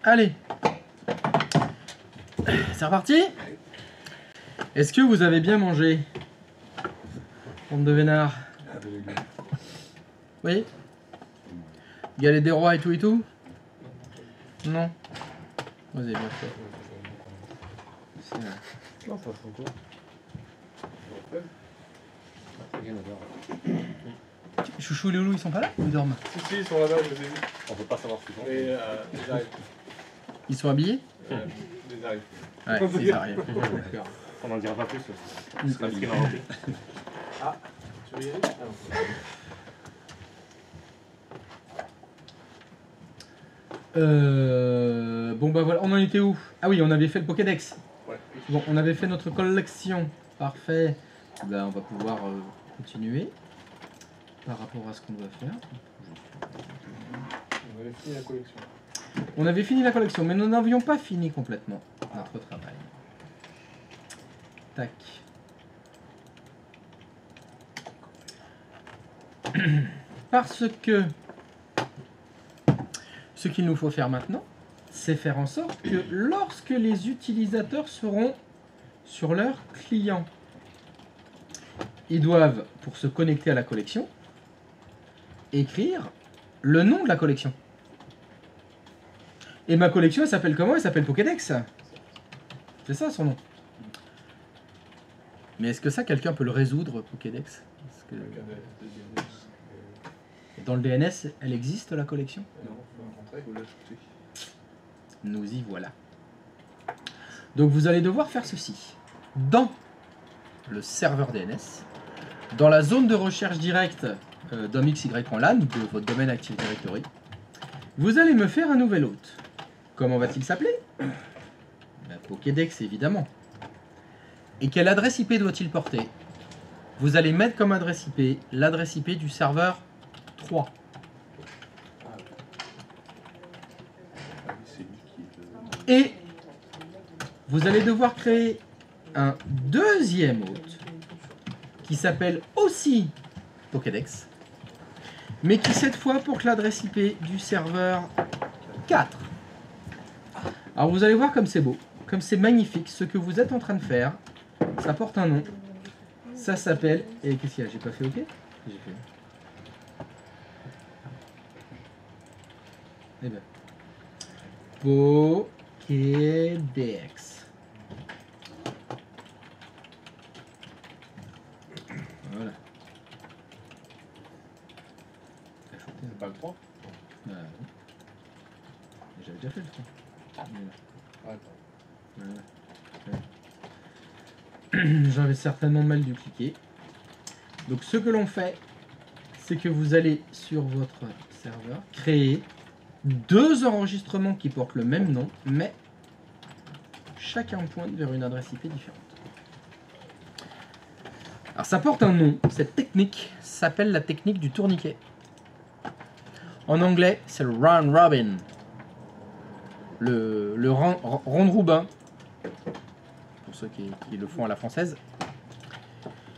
Allez. C'est reparti. Est-ce que vous avez bien mangé? Bande de vénards. Oui. Galette des rois et tout et tout? Non. Vous avez bien fait. Non, ça sent quoi? Chouchou et Loulou, ils sont pas là ou ils dorment? Si, ils sont là-bas, je les ai vus. On peut pas savoir ce qu'ils font. Mais ils arrivent. Ils sont habillés? Ils arrivent. Ouais, ils arrivent. D'accord. On n'en dira pas plus. Ce sera ce qu'il en remplit. Ah, tu veux y aller? Bon bah voilà, on en était où? Ah oui, on avait fait le Pokédex. Ouais. Bon, on avait fait notre collection. Parfait. Bah, on va pouvoir continuer par rapport à ce qu'on doit faire. On avait fini la collection. On avait fini la collection, mais nous n'avions pas fini complètement notre travail. Tac. Parce que ce qu'il nous faut faire maintenant, c'est faire en sorte que lorsque les utilisateurs seront sur leur client, ils doivent, pour se connecter à la collection, écrire le nom de la collection. Et ma collection, elle s'appelle comment? Elle s'appelle Pokédex. C'est ça son nom. Mais est-ce que ça, quelqu'un peut le résoudre, Pokédex? Que... Dans le DNS, elle existe, la collection? Nous y voilà. Donc vous allez devoir faire ceci. Dans le serveur DNS, dans la zone de recherche directe DOM-XY.LAN, de votre domaine Active Directory, vous allez me faire un nouvel hôte. Comment va-t-il s'appeler? Pokédex, évidemment. Et quelle adresse IP doit-il porter? Vous allez mettre comme adresse IP l'adresse IP du serveur 3. Et vous allez devoir créer un deuxième hôte qui s'appelle aussi Pokédex, mais qui cette fois porte l'adresse IP du serveur 4. Alors vous allez voir comme c'est beau, comme c'est magnifique, ce que vous êtes en train de faire, ça porte un nom, ça s'appelle, et qu'est-ce qu'il y a, j'ai pas fait OK? J'ai fait. Eh ben, Pokédex. Voilà. C'est pas le 3? J'avais déjà fait le 3. Voilà. J'avais certainement mal dupliqué. Donc ce que l'on fait, c'est que vous allez sur votre serveur créer deux enregistrements qui portent le même nom, mais chacun pointe vers une adresse IP différente. Alors ça porte un nom. Cette technique s'appelle la technique du tourniquet. En anglais, c'est le round robin. Le round robin, pour ceux qui le font à la française.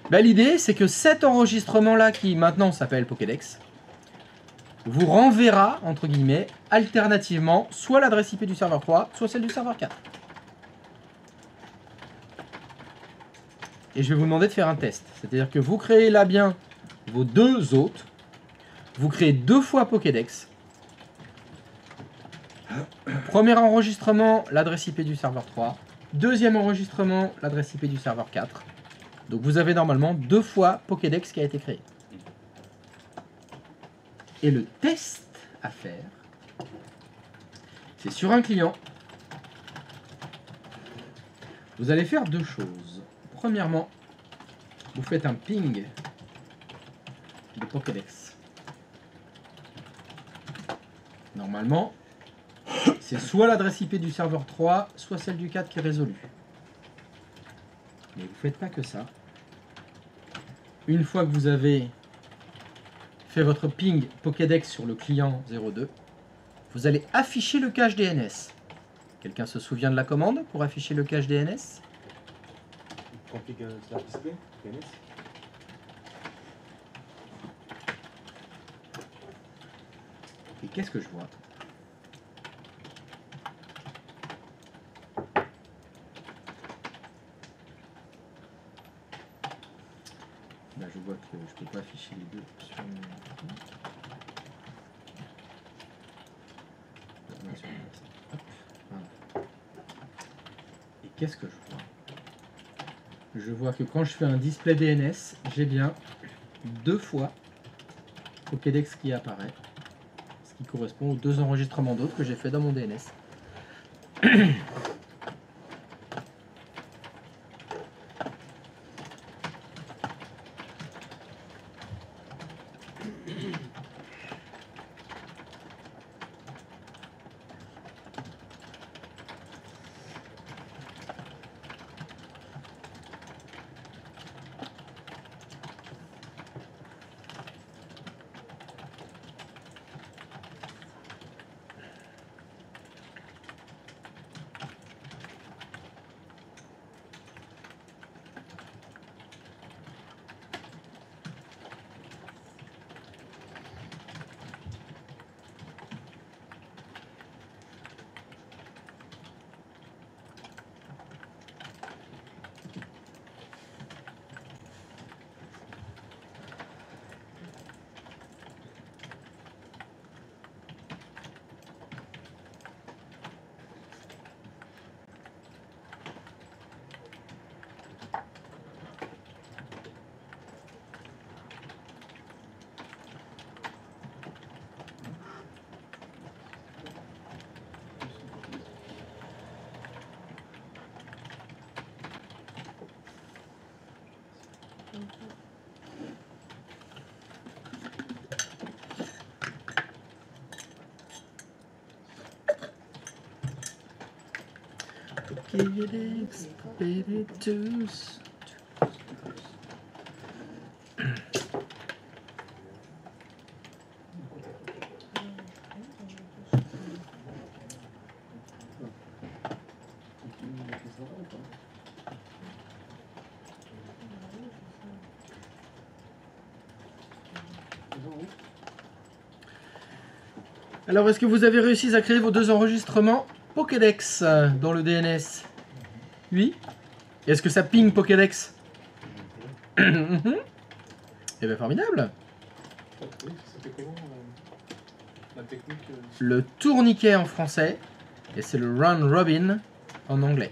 Ben, l'idée, c'est que cet enregistrement-là, qui maintenant s'appelle Pokédex, vous renverra, entre guillemets, alternativement, soit l'adresse IP du serveur 3, soit celle du serveur 4. Et je vais vous demander de faire un test. C'est-à-dire que vous créez là bien vos deux hôtes, vous créez deux fois Pokédex. Premier enregistrement, l'adresse IP du serveur 3. Deuxième enregistrement, l'adresse IP du serveur 4. Donc vous avez normalement deux fois Pokédex qui a été créé. Et le test à faire, c'est sur un client. Vous allez faire deux choses. Premièrement, vous faites un ping de Pokédex. Normalement, c'est soit l'adresse IP du serveur 3, soit celle du 4 qui est résolue. Mais vous ne faites pas que ça. Une fois que vous avez fait votre ping Pokédex sur le client 02, vous allez afficher le cache DNS. Quelqu'un se souvient de la commande pour afficher le cache DNS? Config Smart Display, DNS. Et qu'est-ce que je vois? je peux pas afficher les deux sur mon écran. Hop, voilà. Et qu'est-ce que je vois? Je vois que quand je fais un display DNS, j'ai bien 2 fois Pokédex qui apparaît, ce qui correspond aux 2 enregistrements d'autres que j'ai fait dans mon DNS. Pokédex, Pokédex. Alors, est-ce que vous avez réussi à créer vos 2 enregistrements Pokédex dans le DNS? Oui. Est-ce que ça ping Pokédex? Eh bien, formidable. Oui, c'était comment la technique Le tourniquet en français, et c'est le round robin en anglais.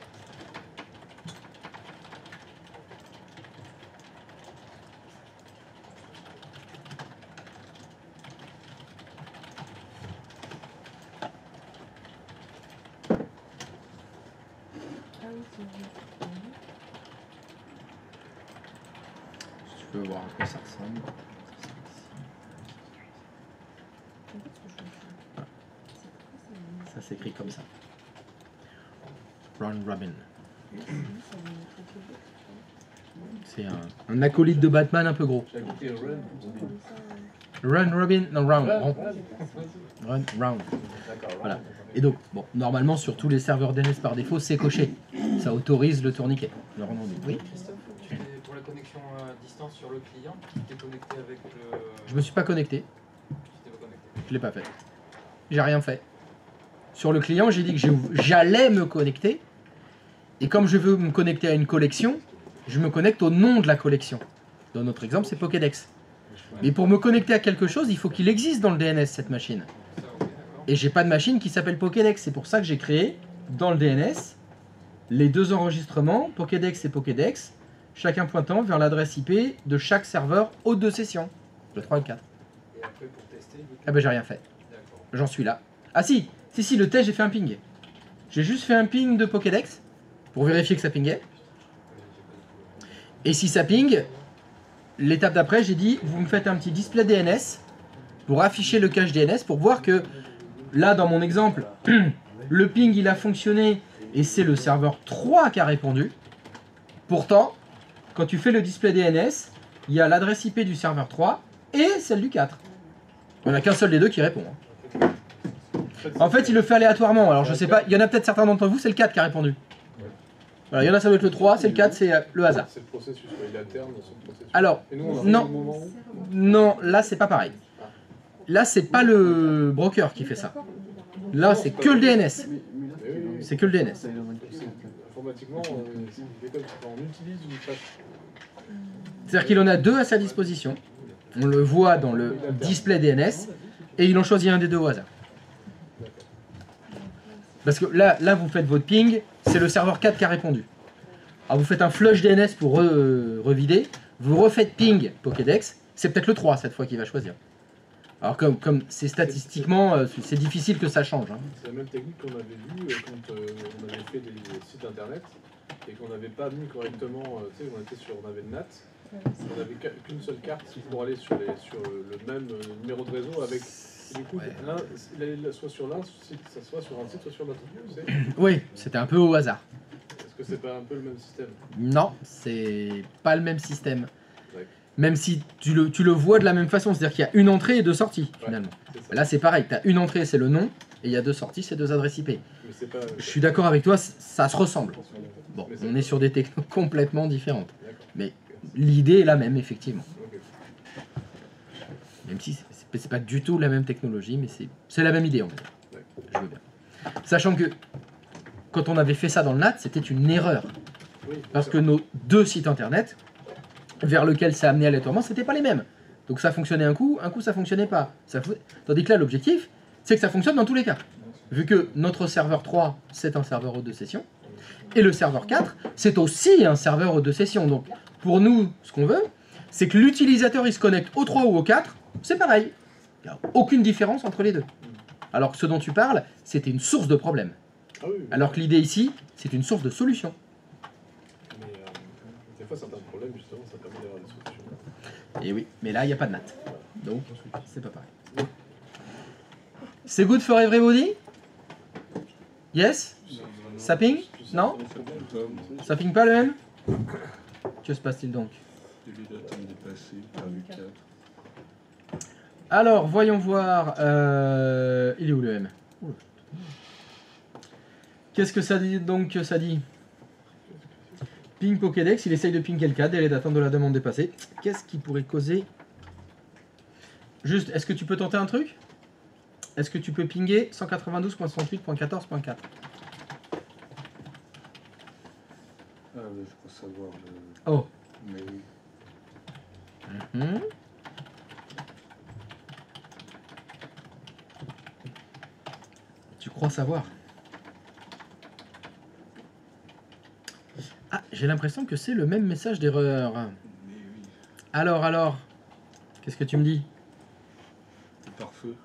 Si tu veux voir à quoi ça ressemble. Ça s'écrit comme ça. Round robin. C'est un acolyte de Batman un peu gros. J'ai écouté Run. Run robin, non round. Run, round. D'accord. Voilà. Et donc, bon, normalement sur tous les serveurs DNS par défaut, c'est coché. Ça autorise le tourniquet. Le round robin. Oui. Christophe, pour la connexion à distance sur le client, tu t'es connecté avec le... Je me suis pas connecté. Tu t'es pas connecté. Je l'ai pas fait. J'ai rien fait. Sur le client, j'ai dit que j'allais me connecter. Et comme je veux me connecter à une collection, je me connecte au nom de la collection. Dans notre exemple, c'est Pokédex. Mais pour me connecter à quelque chose, il faut qu'il existe dans le DNS, cette machine. Ça, ok, d'accord. Et j'ai pas de machine qui s'appelle Pokédex. C'est pour ça que j'ai créé, dans le DNS, les 2 enregistrements, Pokédex et Pokédex, chacun pointant vers l'adresse IP de chaque serveur aux 2 sessions, le 3 et le 4. Et après, pour tester, du coup... Ah ben j'ai rien fait. D'accord. J'en suis là. Ah si, le test, j'ai fait un ping. J'ai juste fait un ping de Pokédex pour vérifier que ça pingait. Et si ça ping, l'étape d'après, j'ai dit, vous me faites un petit display DNS pour afficher le cache DNS pour voir que, là, dans mon exemple, le ping, il a fonctionné et c'est le serveur 3 qui a répondu. Pourtant, quand tu fais le display DNS, il y a l'adresse IP du serveur 3 et celle du 4. Il n'y en a qu'un seul des deux qui répond. En fait, il le fait aléatoirement. Alors, je sais pas, il y en a peut-être certains d'entre vous, c'est le 4 qui a répondu. Voilà, il y en a, ça doit être le 3, c'est le 4, c'est le hasard. C'est le processus, il alterne son processus. Alors, Et nous, on a non. au moment où... Non, là, c'est pas pareil. Là, c'est pas le broker qui fait ça. Là, c'est que le DNS. Mais oui, C'est que le DNS. c'est- informatiquement, c'est comme ça. On utilise ou pas. C'est-à-dire qu'il en a 2 à sa disposition. On le voit dans le display DNS et il en choisit un des 2 au hasard. Parce que là vous faites votre ping, c'est le serveur 4 qui a répondu. Alors vous faites un flush DNS pour revider, vous refaites ping Pokédex, c'est peut-être le 3 cette fois qu'il va choisir. Alors comme c'est statistiquement, c'est difficile que ça change. Hein. C'est la même technique qu'on avait vue quand on avait fait des sites internet et qu'on n'avait pas mis correctement, tu sais, on avait le NAT, on n'avait qu'une seule carte pour aller sur le même numéro de réseau avec, du coup, soit sur l'un, soit sur un site, soit sur l'autre. Oui, c'était un peu au hasard. Est-ce que c'est pas un peu le même système? Non, c'est pas le même système. Ouais. Même si tu le vois de la même façon, c'est-à-dire qu'il y a une entrée et 2 sorties, finalement. Là, c'est pareil, tu as une entrée, c'est le nom, et il y a 2 sorties, c'est 2 adresses IP. Mais pas... Je suis d'accord avec toi, ça se ressemble. Bon, on est sur des technos complètement différentes. Mais l'idée est la même, effectivement. Okay. Même si c'est pas du tout la même technologie, mais c'est la même idée, en fait. Je veux bien. Sachant que, quand on avait fait ça dans le NAT, c'était une erreur. Oui, parce que nos 2 sites internet, vers lesquels ça amenait aléatoirement, c'était pas les mêmes. Donc ça fonctionnait un coup ça fonctionnait pas. Tandis que là, l'objectif, c'est que ça fonctionne dans tous les cas. Vu que notre serveur 3, c'est un serveur aux 2 sessions, et le serveur 4, c'est aussi un serveur aux 2 sessions. Donc pour nous, ce qu'on veut, c'est que l'utilisateur il se connecte au 3 ou au 4, c'est pareil. Il n'y a aucune différence entre les 2. Alors que ce dont tu parles, c'était une source de problème. Ah oui, alors que l'idée ici, c'est une source de solution. Mais des fois, certains problèmes, justement, ça permet d'avoir des solutions. Et oui, mais là, il n'y a pas de NAT. Donc, c'est pas pareil. C'est good for everybody? Yes? Ça ping? Non? Ça ping pas le M? Que se passe-t-il donc? Alors, voyons voir. Il est où le M? Qu'est-ce que ça dit donc? Ça dit ping Pokédex, il essaye de ping quelqu'un, délai d'attente de la demande dépassée. Qu'est-ce qui pourrait causer? Juste, est-ce que tu peux tenter un truc? Est-ce que tu peux pinguer 192.68.14.4? Ah, mais je crois savoir. Oh. Mais oui. Tu crois savoir? Ah, j'ai l'impression que c'est le même message d'erreur. Alors, qu'est-ce que tu me dis? Pare-feu.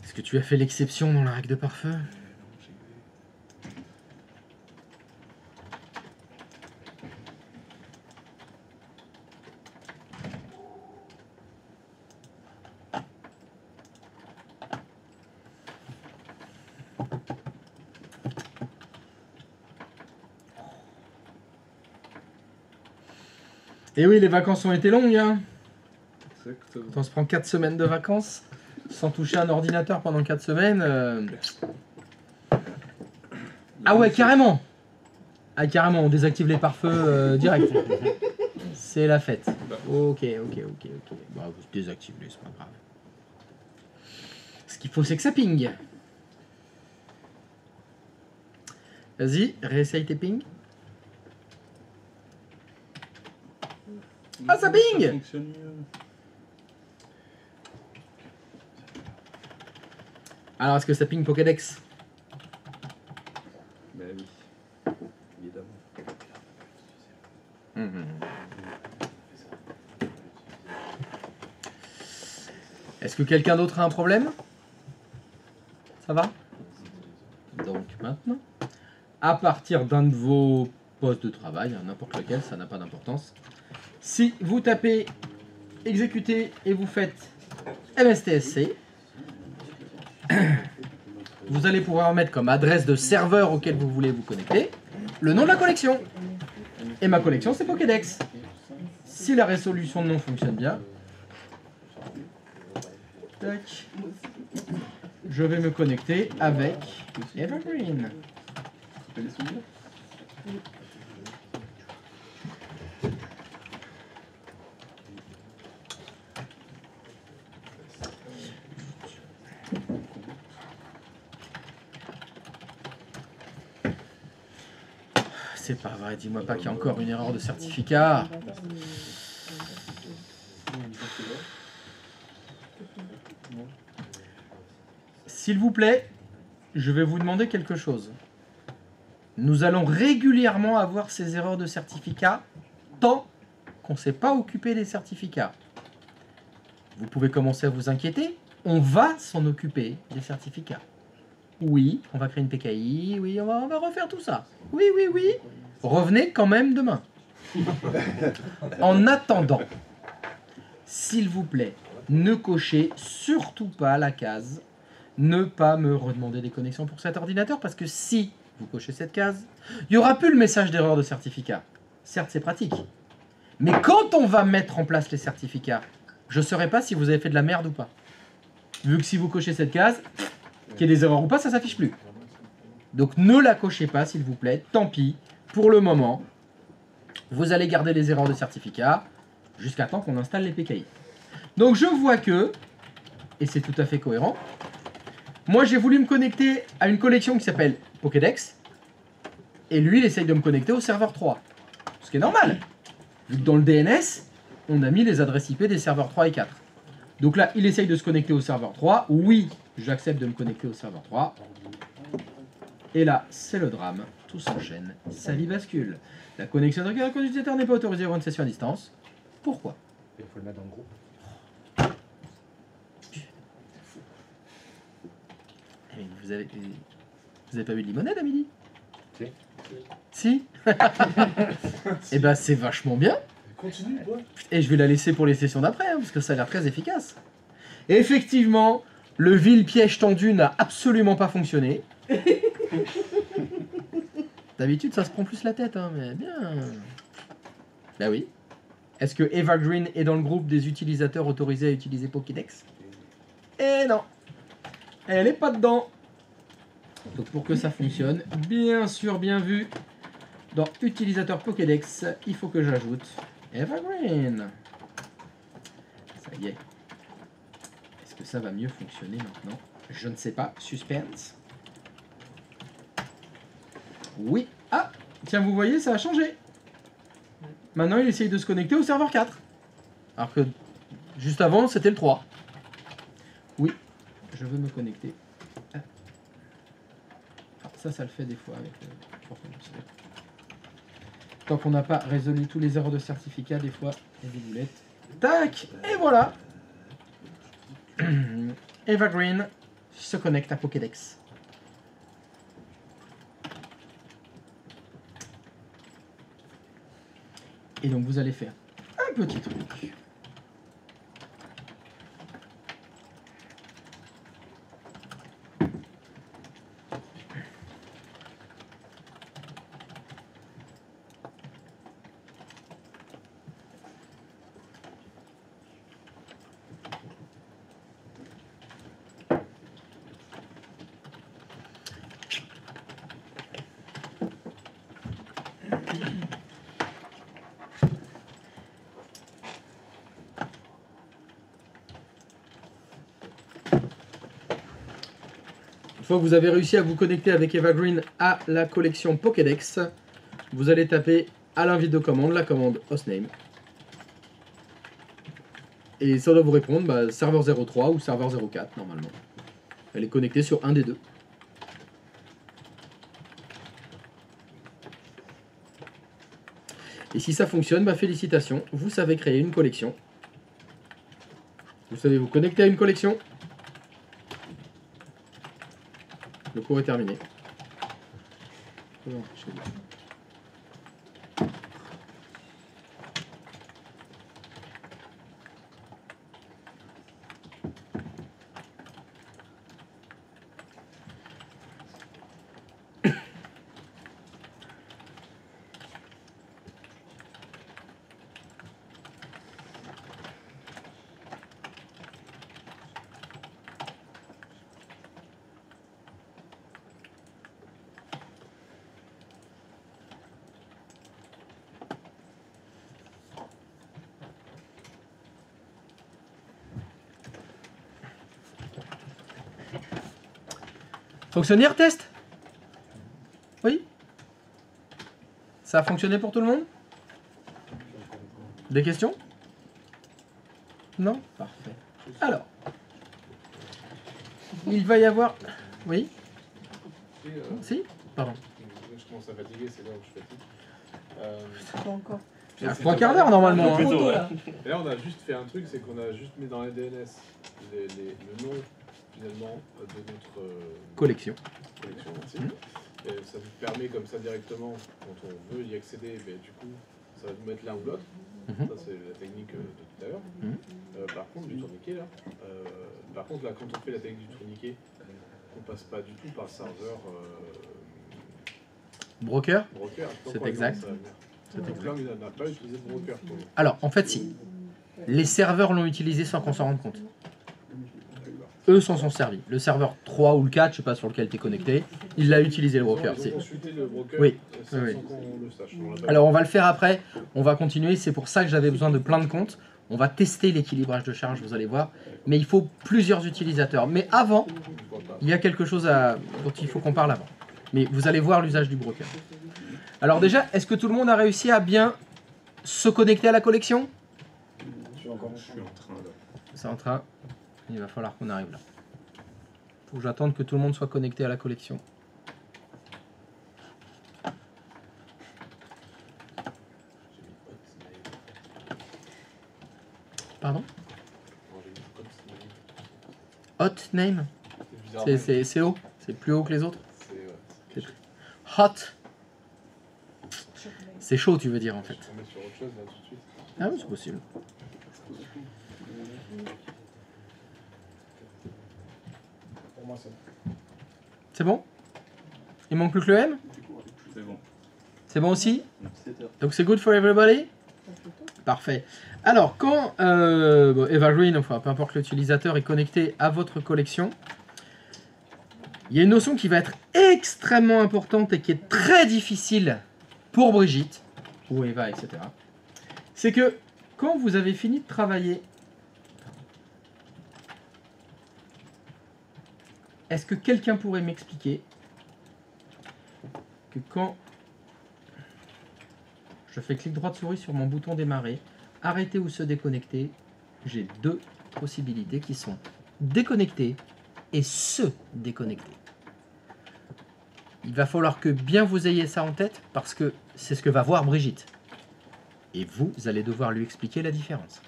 Est-ce que tu as fait l'exception dans la règle de pare-feu? Et oui, les vacances ont été longues, hein. Exactement. Quand on se prend 4 semaines de vacances, sans toucher un ordinateur pendant 4 semaines... Ah ouais, carrément. Ah carrément, on désactive les pare-feux direct. C'est la fête. Ok. Bah, vous désactivez, c'est pas grave. Ce qu'il faut, c'est que ça ping. Vas-y, réessaye tes pings. Ah, ça ping! Ça fonctionne mieux. Alors, est-ce que ça ping Pokédex? Ben oui, évidemment. Est-ce que quelqu'un d'autre a un problème? Ça va? Donc maintenant, à partir d'un de vos postes de travail, n'importe lequel, ça n'a pas d'importance, si vous tapez exécuter et vous faites MSTSC, vous allez pouvoir mettre comme adresse de serveur auquel vous voulez vous connecter le nom de la collection. Et ma collection, c'est Pokédex. Si la résolution de nom fonctionne bien, tac, je vais me connecter avec Evergreen. c'est pas vrai, dis-moi pas qu'il y a encore une erreur de certificat. S'il vous plaît, je vais vous demander quelque chose. Nous allons régulièrement avoir ces erreurs de certificat tant qu'on ne s'est pas occupé des certificats. Vous pouvez commencer à vous inquiéter. On va s'en occuper des certificats. Oui, on va créer une PKI. Oui, on va refaire tout ça. Oui, oui, oui. Revenez quand même demain. En attendant, s'il vous plaît, ne cochez surtout pas la case ne pas me redemander des connexions pour cet ordinateur, parce que si vous cochez cette case, il n'y aura plus le message d'erreur de certificat. Certes, c'est pratique. Mais quand on va mettre en place les certificats, je ne saurai pas si vous avez fait de la merde ou pas. Vu que si vous cochez cette case, qu'il y ait des erreurs ou pas, ça ne s'affiche plus. Donc ne la cochez pas, s'il vous plaît. Tant pis. Pour le moment, vous allez garder les erreurs de certificat jusqu'à temps qu'on installe les PKI. Donc je vois que, et c'est tout à fait cohérent, moi j'ai voulu me connecter à une collection qui s'appelle Pokédex, et lui il essaye de me connecter au serveur 3. Ce qui est normal, vu que dans le DNS, on a mis les adresses IP des serveurs 3 et 4. Donc là, il essaye de se connecter au serveur 3. Oui, j'accepte de me connecter au serveur 3. Et là, c'est le drame. Tout s'enchaîne. Sa vie bascule. La connexion de requête utilisateur n'est pas autorisée avant une session à distance. Pourquoi? Il faut le mettre dans le groupe. Eh, vous avez pas eu de limonade à midi? Si. Si. Eh ben c'est vachement bien. Continue, ouais. Et je vais la laisser pour les sessions d'après, hein, parce que ça a l'air très efficace. Et effectivement, le vil piège tendu n'a absolument pas fonctionné. D'habitude, ça se prend plus la tête, hein, mais bien. Bah oui. Est-ce que Evergreen est dans le groupe des utilisateurs autorisés à utiliser Pokédex? Eh non. Elle est pas dedans. Donc pour que ça fonctionne, bien sûr, bien vu, dans utilisateur Pokédex, il faut que j'ajoute Evergreen. Ça y est. Est-ce que ça va mieux fonctionner maintenant? Je ne sais pas. Suspense. Oui. Ah, tiens, vous voyez, ça a changé. Maintenant, il essaye de se connecter au serveur 4. Alors que juste avant, c'était le 3. Oui, je veux me connecter. Ah, ça le fait des fois avec le... Tant qu'on n'a pas résolu tous les erreurs de certificat, des fois, il y a des boulettes. Tac! Et voilà! Evergreen se connecte à Pokédex. Et donc vous allez faire un petit truc. Une fois que vous avez réussi à vous connecter avec Evergreen à la collection Pokédex, vous allez taper à l'invite de commande la commande hostname. Et ça doit vous répondre serveur 03 ou serveur 04 normalement. Elle est connectée sur un des deux. Et si ça fonctionne, félicitations, vous savez créer une collection. Vous savez vous connecter à une collection. Le cours est terminé. Fonctionnaire test? Oui. Ça a fonctionné pour tout le monde? Des questions? Non? Parfait. Alors, il va y avoir... Oui? Et, Si? Pardon. je commence à fatiguer, c'est là où je fatigue. Pas encore. Il y a 3 quarts d'heure normalement. Trop Hein. tôt, là. Et là, on a juste fait un truc, c'est qu'on a juste mis dans les DNS le nom, finalement, de notre Collection. collection. Merci. Et ça vous permet comme ça directement, quand on veut y accéder, ben, du coup, ça va vous mettre l'un ou l'autre. Mhm. Ça, c'est la technique de tout à l'heure. Mhm. Par contre, du tourniquet, là, par contre, là, quand on fait la technique du tourniquet, on passe pas du tout par le serveur Broker? broker. Je sais pas C'est comment exact. ça va venir. Donc là, on n'a pas utilisé de broker. Pour nous. Alors, en fait, si. Les serveurs l'ont utilisé sans qu'on s'en rende compte. D'accord. Eux s'en sont servis. Le serveur 3 ou le 4, je sais pas sur lequel tu es connecté, il l'a utilisé le broker. Ils C'est- ont consulté le broker Oui. sans, Oui, oui. sans qu'on le sache. On l'a pas Alors, on va le faire après. On va continuer. C'est pour ça que j'avais besoin de plein de comptes. On va tester l'équilibrage de charge, vous allez voir. Mais il faut plusieurs utilisateurs. Mais avant, vu. Je vois pas. il y a quelque chose dont il faut qu'on parle avant. Mais vous allez voir l'usage du broker. Alors déjà, est-ce que tout le monde a réussi à bien se connecter à la collection? Je suis en train là. C'est en train. Il va falloir qu'on arrive là. Faut que j'attende que tout le monde soit connecté à la collection. J'ai mis Hotmail. Pardon? Non, j'ai mis Hotmail. Hot name? C'est bizarre. C'est haut? C'est plus haut que les autres? C'est Hot? C'est chaud, tu veux dire en Je fait. vais tomber sur autre chose là tout de suite. Ah oui, c'est possible. Pour moi, c'est C'est bon? Il manque plus que le M? C'est bon. C'est bon aussi? C'est Donc c'est good for everybody? Parfait. Alors, quand Evergreen, enfin peu importe l'utilisateur, est connecté à votre collection, il y a une notion qui va être extrêmement importante et qui est très difficile pour Brigitte, ou Eva, etc. C'est que quand vous avez fini de travailler, est-ce que quelqu'un pourrait m'expliquer que quand je fais clic droit de souris sur mon bouton démarrer, arrêter ou se déconnecter, j'ai deux possibilités qui sont déconnecter et se déconnecter. Il va falloir que bien vous ayez ça en tête parce que c'est ce que va voir Brigitte. Et vous allez devoir lui expliquer la différence.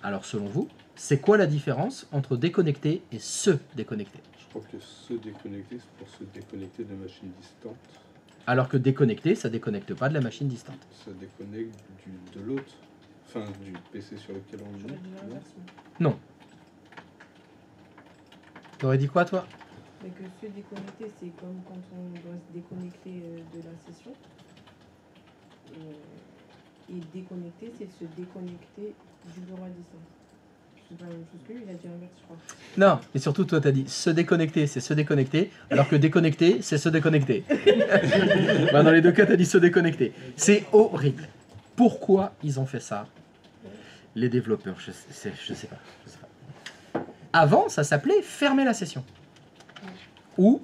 Alors selon vous, c'est quoi la différence entre déconnecter et se déconnecter? Je crois que se déconnecter, c'est pour se déconnecter de machines distantes. Alors que déconnecter, ça déconnecte pas de la machine distante. Ça déconnecte de l'autre. Enfin, du PC sur lequel on J'aurais est. dit l'inverse. Non. T'aurais dit quoi toi? Mais que se déconnecter, c'est comme quand on doit se déconnecter de la session. Et déconnecter, c'est se déconnecter du bureau à distance. C'est pas la même chose que lui, il a dit inverse, je crois. Non, mais surtout toi t'as dit se déconnecter, c'est se déconnecter, alors que déconnecter, c'est se déconnecter. Bah, dans les deux cas, t'as dit se déconnecter. C'est horrible. Pourquoi ils ont fait ça? Les développeurs, je sais pas. Avant, ça s'appelait fermer la session. Ou,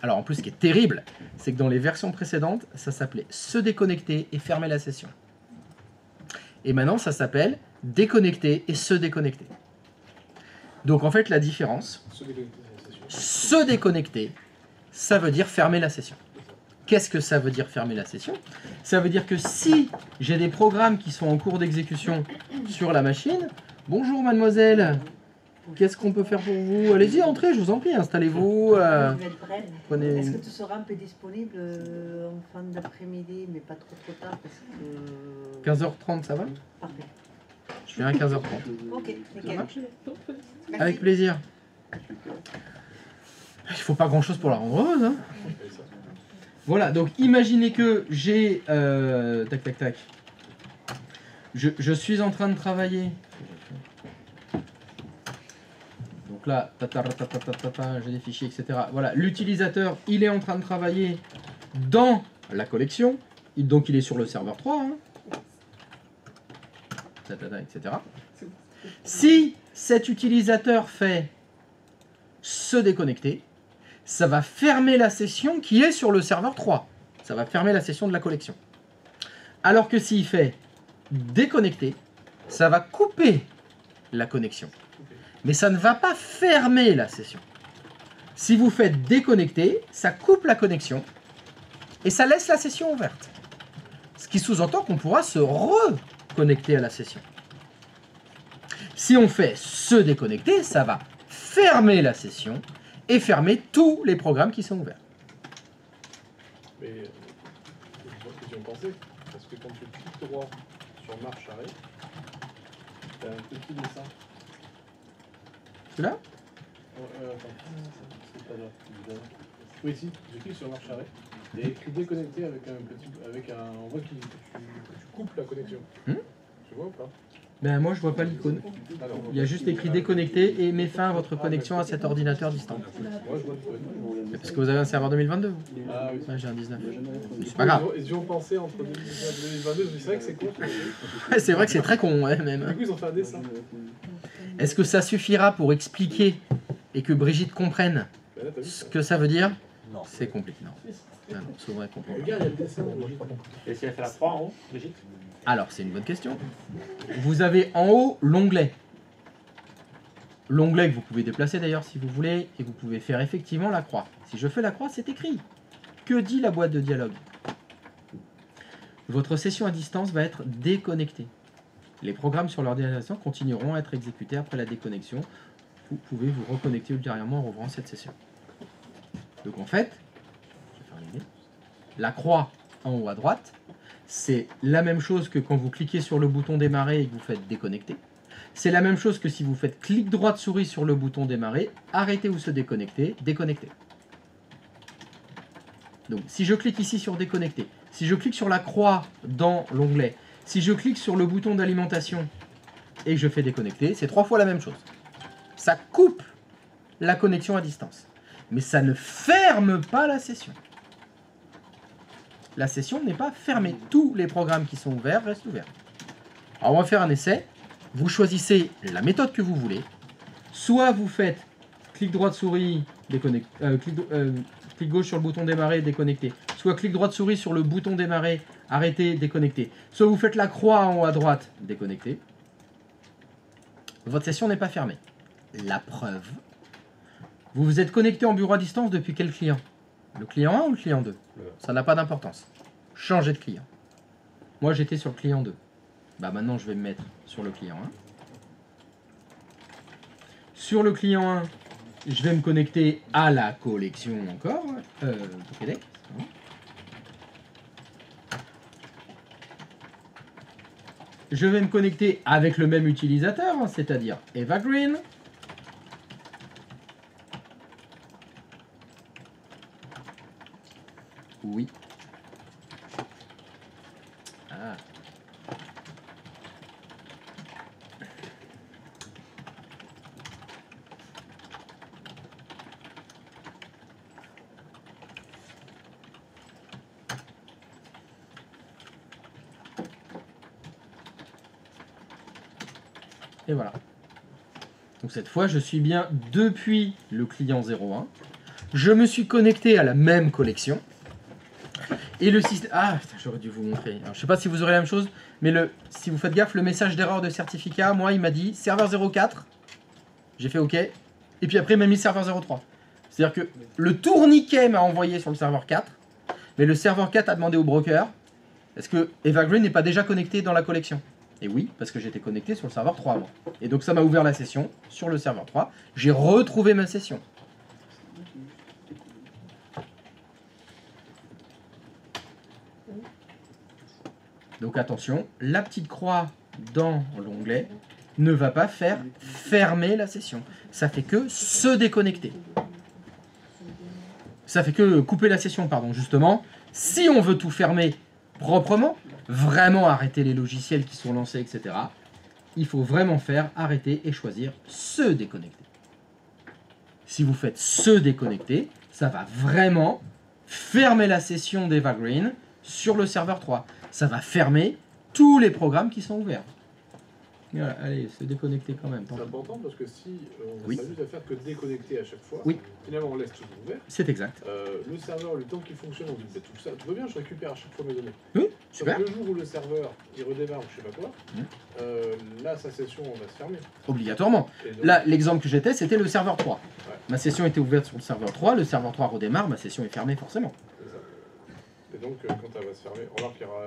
alors en plus, ce qui est terrible, c'est que dans les versions précédentes, ça s'appelait se déconnecter et fermer la session. Et maintenant, ça s'appelle déconnecter et se déconnecter. Donc en fait, la différence, Se déconnecter, c'est sûr. se déconnecter, ça veut dire fermer la session. Qu'est-ce que ça veut dire fermer la session? Ça veut dire que si j'ai des programmes qui sont en cours d'exécution sur la machine, bonjour mademoiselle, qu'est-ce qu'on peut faire pour vous? Allez-y, entrez, je vous en prie, installez-vous. Je vais être prête. Prenez Est-ce une- que tu seras un peu disponible en fin d'après-midi, mais pas trop tard parce que... 15h30, ça va? Parfait. Je viens à 15h30. Ok, nickel. marche Merci. Avec plaisir. Il faut pas grand chose pour la rendre heureuse. Hein. Et ça. Voilà, donc imaginez que j'ai... tac, tac, tac. Je suis en train de travailler. Donc là, j'ai des fichiers, etc. Voilà, l'utilisateur, il est en train de travailler dans la collection. Donc il est sur le serveur 3. Hein. Etc. Si cet utilisateur fait se déconnecter, ça va fermer la session qui est sur le serveur 3. Ça Ça va fermer la session de la collection. Alors que s'il fait déconnecter, ça va couper la connexion. Mais ça ne va pas fermer la session. Si vous faites déconnecter, ça coupe la connexion et ça laisse la session ouverte. Ce qui sous-entend qu'on pourra se reconnecter à la session. Si on fait se déconnecter, ça va fermer la session et fermer tous les programmes qui sont ouverts. Mais ils y ont pensé. Parce que quand tu cliques droit sur marche arrêt, t'as un petit dessin. Celui-là ? Attends, c'est pas là. Oui, si, je clique sur marche arrêt. Il y a écrit déconnecté avec un petit. On voit que tu coupes la connexion. Tu vois ou pas? Ben moi je vois pas l'icône. Alors, Il y a juste écrit déconnecter et met fin à votre connexion à cet ordinateur distant. moi je vois l'icône. Parce que vous avez un serveur 2022 vous. Ah oui. Ouais, j'ai un 19. C'est pas grave. Ils y ont pensé entre 2019 et 2022, c'est vrai que c'est con. Ouais, c'est vrai que c'est très con ouais, Du même. coup, ils ont fait un dessin. Est-ce que ça suffira pour expliquer et que Brigitte comprenne Ben là, t'as vu ce ça? que ça veut dire? Non. C'est compliqué. Non. Ah non, souvent elle comprend pas. Regarde, il y a le dessin. Et si elle fait la croix en haut, Brigitte? Alors, c'est une bonne question. Vous avez en haut l'onglet. L'onglet que vous pouvez déplacer d'ailleurs si vous voulez, et vous pouvez faire effectivement la croix. Si je fais la croix, c'est écrit. Que dit la boîte de dialogue? Votre session à distance va être déconnectée. Les programmes sur l'ordinateur continueront à être exécutés après la déconnexion. Vous pouvez vous reconnecter ultérieurement en rouvrant cette session. Donc en fait, je vais faire une idée. La croix en haut à droite, c'est la même chose que quand vous cliquez sur le bouton démarrer et que vous faites déconnecter. C'est la même chose que si vous faites clic droit de souris sur le bouton démarrer, arrêter ou se déconnecter, déconnecter. Donc si je clique ici sur déconnecter, si je clique sur la croix dans l'onglet, si je clique sur le bouton d'alimentation et que je fais déconnecter, c'est 3 fois la même chose. Ça coupe la connexion à distance. Mais ça ne ferme pas la session. La session n'est pas fermée. Tous les programmes qui sont ouverts restent ouverts. Alors on va faire un essai. Vous choisissez la méthode que vous voulez. Soit vous faites clic droit de souris, clic gauche sur le bouton démarrer, déconnecter. Soit clic droit de souris sur le bouton démarrer, arrêter, déconnecter. Soit vous faites la croix en haut à droite, déconnecter. Votre session n'est pas fermée. La preuve. Vous vous êtes connecté en bureau à distance depuis quel client? Le client 1 ou le client 2? Ça n'a pas d'importance. Changez de client. Moi j'étais sur le client 2. Bah maintenant je vais me mettre sur le client 1. Sur le client 1, je vais me connecter à la collection encore. Pokédex. Je vais me connecter avec le même utilisateur, c'est-à-dire Evergreen. Oui. Ah. Et voilà. Donc cette fois, je suis bien depuis le client 01. Je me suis connecté à la même collection. Et le système... Ah, putain, j'aurais dû vous montrer. Alors, je sais pas si vous aurez la même chose, mais si vous faites gaffe, le message d'erreur de certificat, moi, il m'a dit serveur 04. J'ai fait OK. Et puis après, il m'a mis serveur 03. C'est-à-dire que le tourniquet m'a envoyé sur le serveur 4, mais le serveur 4 a demandé au broker est-ce que Evergreen n'est pas déjà connecté dans la collection? Et oui, parce que j'étais connecté sur le serveur 3 avant. Et donc ça m'a ouvert la session sur le serveur 3. J'ai retrouvé ma session. Donc attention, la petite croix dans l'onglet ne va pas faire fermer la session. Ça fait que se déconnecter. Ça fait que couper la session, pardon, justement. Si on veut tout fermer proprement, vraiment arrêter les logiciels qui sont lancés, etc., il faut vraiment faire arrêter et choisir se déconnecter. Si vous faites se déconnecter, ça va vraiment fermer la session d'Evergreen sur le serveur 3. Ça va fermer tous les programmes qui sont ouverts. Voilà, allez, se déconnecter quand même. tant C'est pis. important parce que si on Oui. s'amuse à faire que déconnecter à chaque fois, Oui. finalement on laisse tout ouvert. C'est exact. Le serveur, le temps qu'il fonctionne, on dit bah, tout ça, tout va bien, je récupère à chaque fois mes données. Oui, Sauf super. que le jour où le serveur il redémarre ou je sais pas quoi, là sa session va se fermer. Obligatoirement. Et donc, Là, l'exemple que j'étais, c'était le serveur 3. Ouais. Ma session était ouverte sur le serveur 3, le serveur 3 redémarre, ma session est fermée forcément. c'est ça. Et donc quand elle va se fermer, remarque qu'il y aura,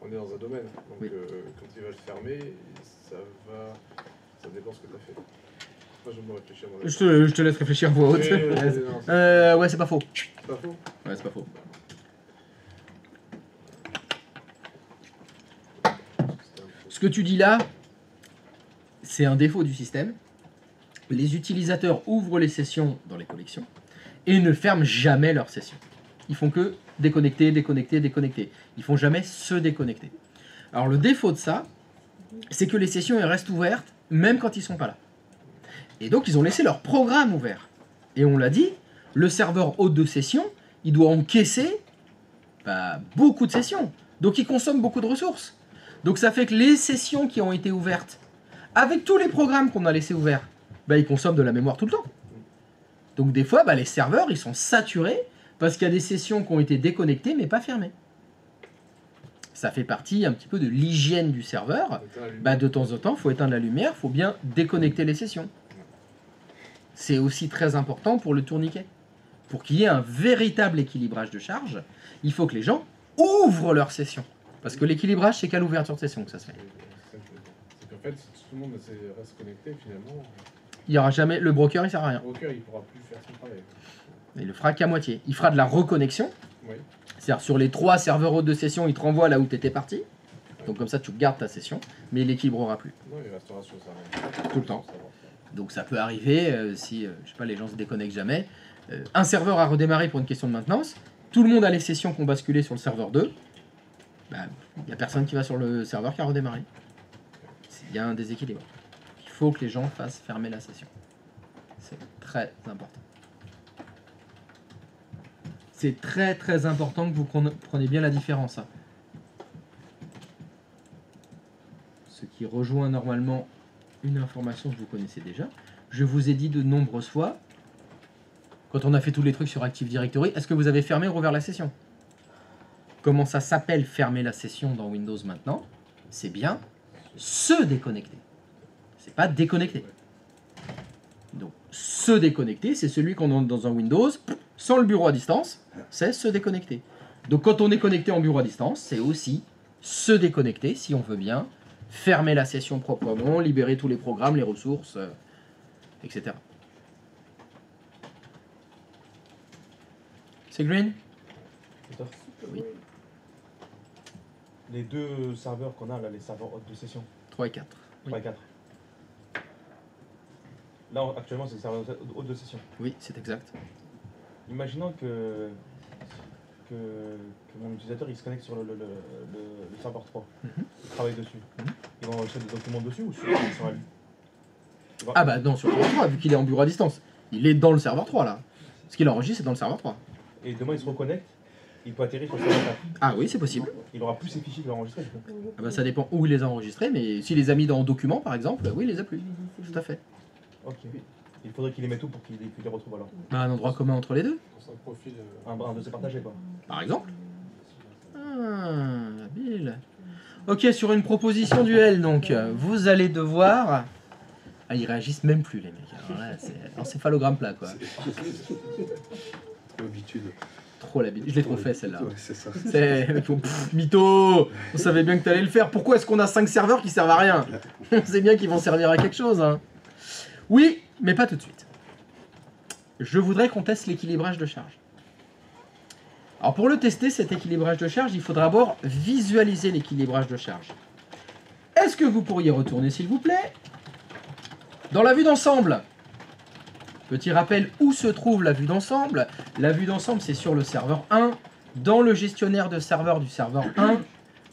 on est dans un domaine, donc Oui. quand il va se fermer, ça dépend ce que tu as fait. Moi je vais me réfléchir. Moi, Je te laisse réfléchir à voix haute. Ouais, c'est pas faux. C'est pas faux. Ouais, c'est pas faux. Ce que tu dis là, c'est un défaut du système. Les utilisateurs ouvrent les sessions dans les collections et ne ferment jamais leurs sessions. Ils font que déconnecter, déconnecter, déconnecter. Ils font jamais se déconnecter. Alors le défaut de ça, c'est que les sessions elles restent ouvertes même quand ils sont pas là. Et donc ils ont laissé leur programme ouvert. Et on l'a dit, le serveur hôte de session, il doit encaisser beaucoup de sessions. Donc il consomme beaucoup de ressources. Donc ça fait que les sessions qui ont été ouvertes, avec tous les programmes qu'on a laissés ouverts, ils consomment de la mémoire tout le temps. Donc des fois, les serveurs, ils sont saturés parce qu'il y a des sessions qui ont été déconnectées mais pas fermées. Ça fait partie un petit peu de l'hygiène du serveur. De temps en temps, il faut éteindre la lumière, il faut bien déconnecter les sessions. C'est aussi très important pour le tourniquet. Pour qu'il y ait un véritable équilibrage de charge, il faut que les gens ouvrent leur session. Parce que l'équilibrage, c'est qu'à l'ouverture de session que ça se fait. C'est qu'en fait, si tout le monde reste connecté, finalement, Il y aura jamais, le broker, il sert à rien. le broker il pourra plus faire son travail. Il le fera qu'à moitié. Il fera de la reconnexion. Oui. C'est-à-dire sur les 3 serveurs hôtes de session, il te renvoie là où tu étais parti. Donc comme ça, tu gardes ta session, mais il l'équilibrera plus. Non, il restera sur sa Tout le temps. Donc ça peut arriver, si je sais pas, les gens se déconnectent jamais. Un serveur a redémarré pour une question de maintenance. Tout le monde a les sessions qui ont basculé sur le serveur 2. Il n'y a personne qui va sur le serveur qui a redémarré. Il y a un déséquilibre. Il faut que les gens fassent fermer la session. C'est très important. C'est très très important que vous preniez bien la différence. Hein. Ce qui rejoint normalement une information que vous connaissez déjà. Je vous ai dit de nombreuses fois, quand on a fait tous les trucs sur Active Directory, est-ce que vous avez fermé ou rouvert la session? Comment ça s'appelle fermer la session dans Windows maintenant? C'est bien se déconnecter. C'est pas déconnecter. Donc, se déconnecter, c'est celui qu'on entre dans un Windows sans le bureau à distance, c'est se déconnecter. Donc, quand on est connecté en bureau à distance, c'est aussi se déconnecter, si on veut bien, fermer la session proprement, libérer tous les programmes, les ressources, etc. C'est Green? Oui. Les deux serveurs qu'on a là, les serveurs hôtes de session, 3 et 4. 3 et 4. Là, actuellement, c'est le serveur hôte de session. Oui, c'est exact. Imaginons que mon utilisateur il se connecte sur le serveur 3. Il travaille dessus. Il va enregistrer des documents dessus ou sur lui? Non, sur le serveur 3, vu qu'il est en bureau à distance. Il est dans le serveur 3, là. Ce qu'il enregistre, c'est dans le serveur 3. Et demain, il se reconnecte, il peut atterrir sur le serveur 4. Ah oui, c'est possible. Il aura plus ses fichiers qu'il a enregistrés. Du coup. Ça dépend où il les a enregistrés, mais s'il les a mis dans document, par exemple, oui, il les a plus. Tout à fait. Ok. Il faudrait qu'il les mette tout pour qu'il les retrouve alors. Un endroit commun entre les deux, Dans son profil. Un dossier partagé quoi. par exemple. Habile. Ok, sur une proposition duel, donc, vous allez devoir... Ah, ils réagissent même plus, les mecs. Alors là, c'est encéphalogramme plat, quoi. Trop l'habitude. Trop l'habitude. Je l'ai trop fait, celle-là. Ouais, c'est ça. C'est... mytho. On savait bien que t'allais le faire. Pourquoi est-ce qu'on a 5 serveurs qui servent à rien? On sait bien qu'ils vont servir à quelque chose, hein. Oui, mais pas tout de suite. Je voudrais qu'on teste l'équilibrage de charge. Alors pour le tester, cet équilibrage de charge, il faudra d'abord visualiser l'équilibrage de charge. Est-ce que vous pourriez retourner, s'il vous plaît, dans la vue d'ensemble? Petit rappel, où se trouve la vue d'ensemble? La vue d'ensemble, c'est sur le serveur 1. Dans le gestionnaire de serveurs du serveur 1,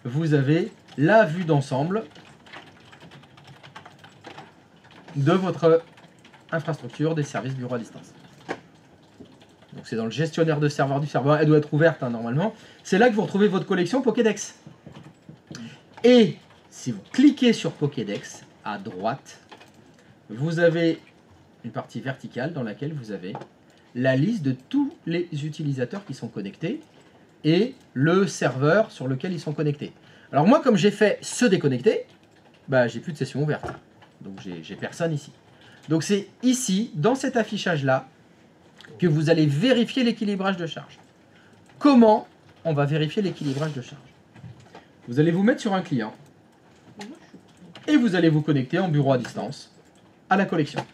vous avez la vue d'ensemble de votre infrastructure des services bureau à distance. Donc c'est dans le gestionnaire de serveurs du serveur 1, elle doit être ouverte normalement. C'est là que vous retrouvez votre collection Pokédex. Et si vous cliquez sur Pokédex, à droite, vous avez une partie verticale dans laquelle vous avez la liste de tous les utilisateurs qui sont connectés et le serveur sur lequel ils sont connectés. Alors moi, comme j'ai fait se déconnecter, bah, j'ai plus de session ouverte. Donc j'ai personne ici. Donc c'est ici, dans cet affichage-là, que vous allez vérifier l'équilibrage de charge. Comment on va vérifier l'équilibrage de charge? Vous allez vous mettre sur un client et vous allez vous connecter en bureau à distance à la collection.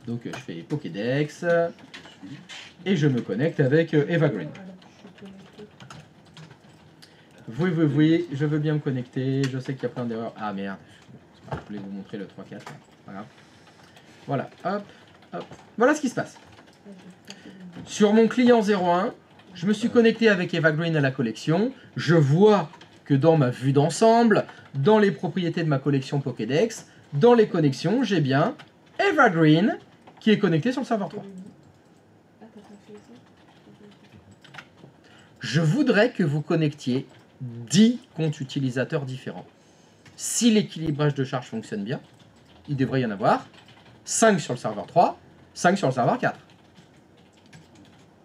Donc je fais Pokédex et je me connecte avec Evergreen. Oui, je veux bien me connecter. Je sais qu'il y a plein d'erreurs. Ah merde, je voulais vous montrer le 3-4. Pas grave. Voilà, hop, hop. Voilà ce qui se passe. Sur mon client 01, je me suis connecté avec Evergreen à la collection. Je vois que dans ma vue d'ensemble, dans les propriétés de ma collection Pokédex, dans les connexions, j'ai bien Evergreen qui est connecté sur le serveur 3. Je voudrais que vous connectiez 10 comptes utilisateurs différents. Si l'équilibrage de charge fonctionne bien, il devrait y en avoir 5 sur le serveur 3, 5 sur le serveur 4.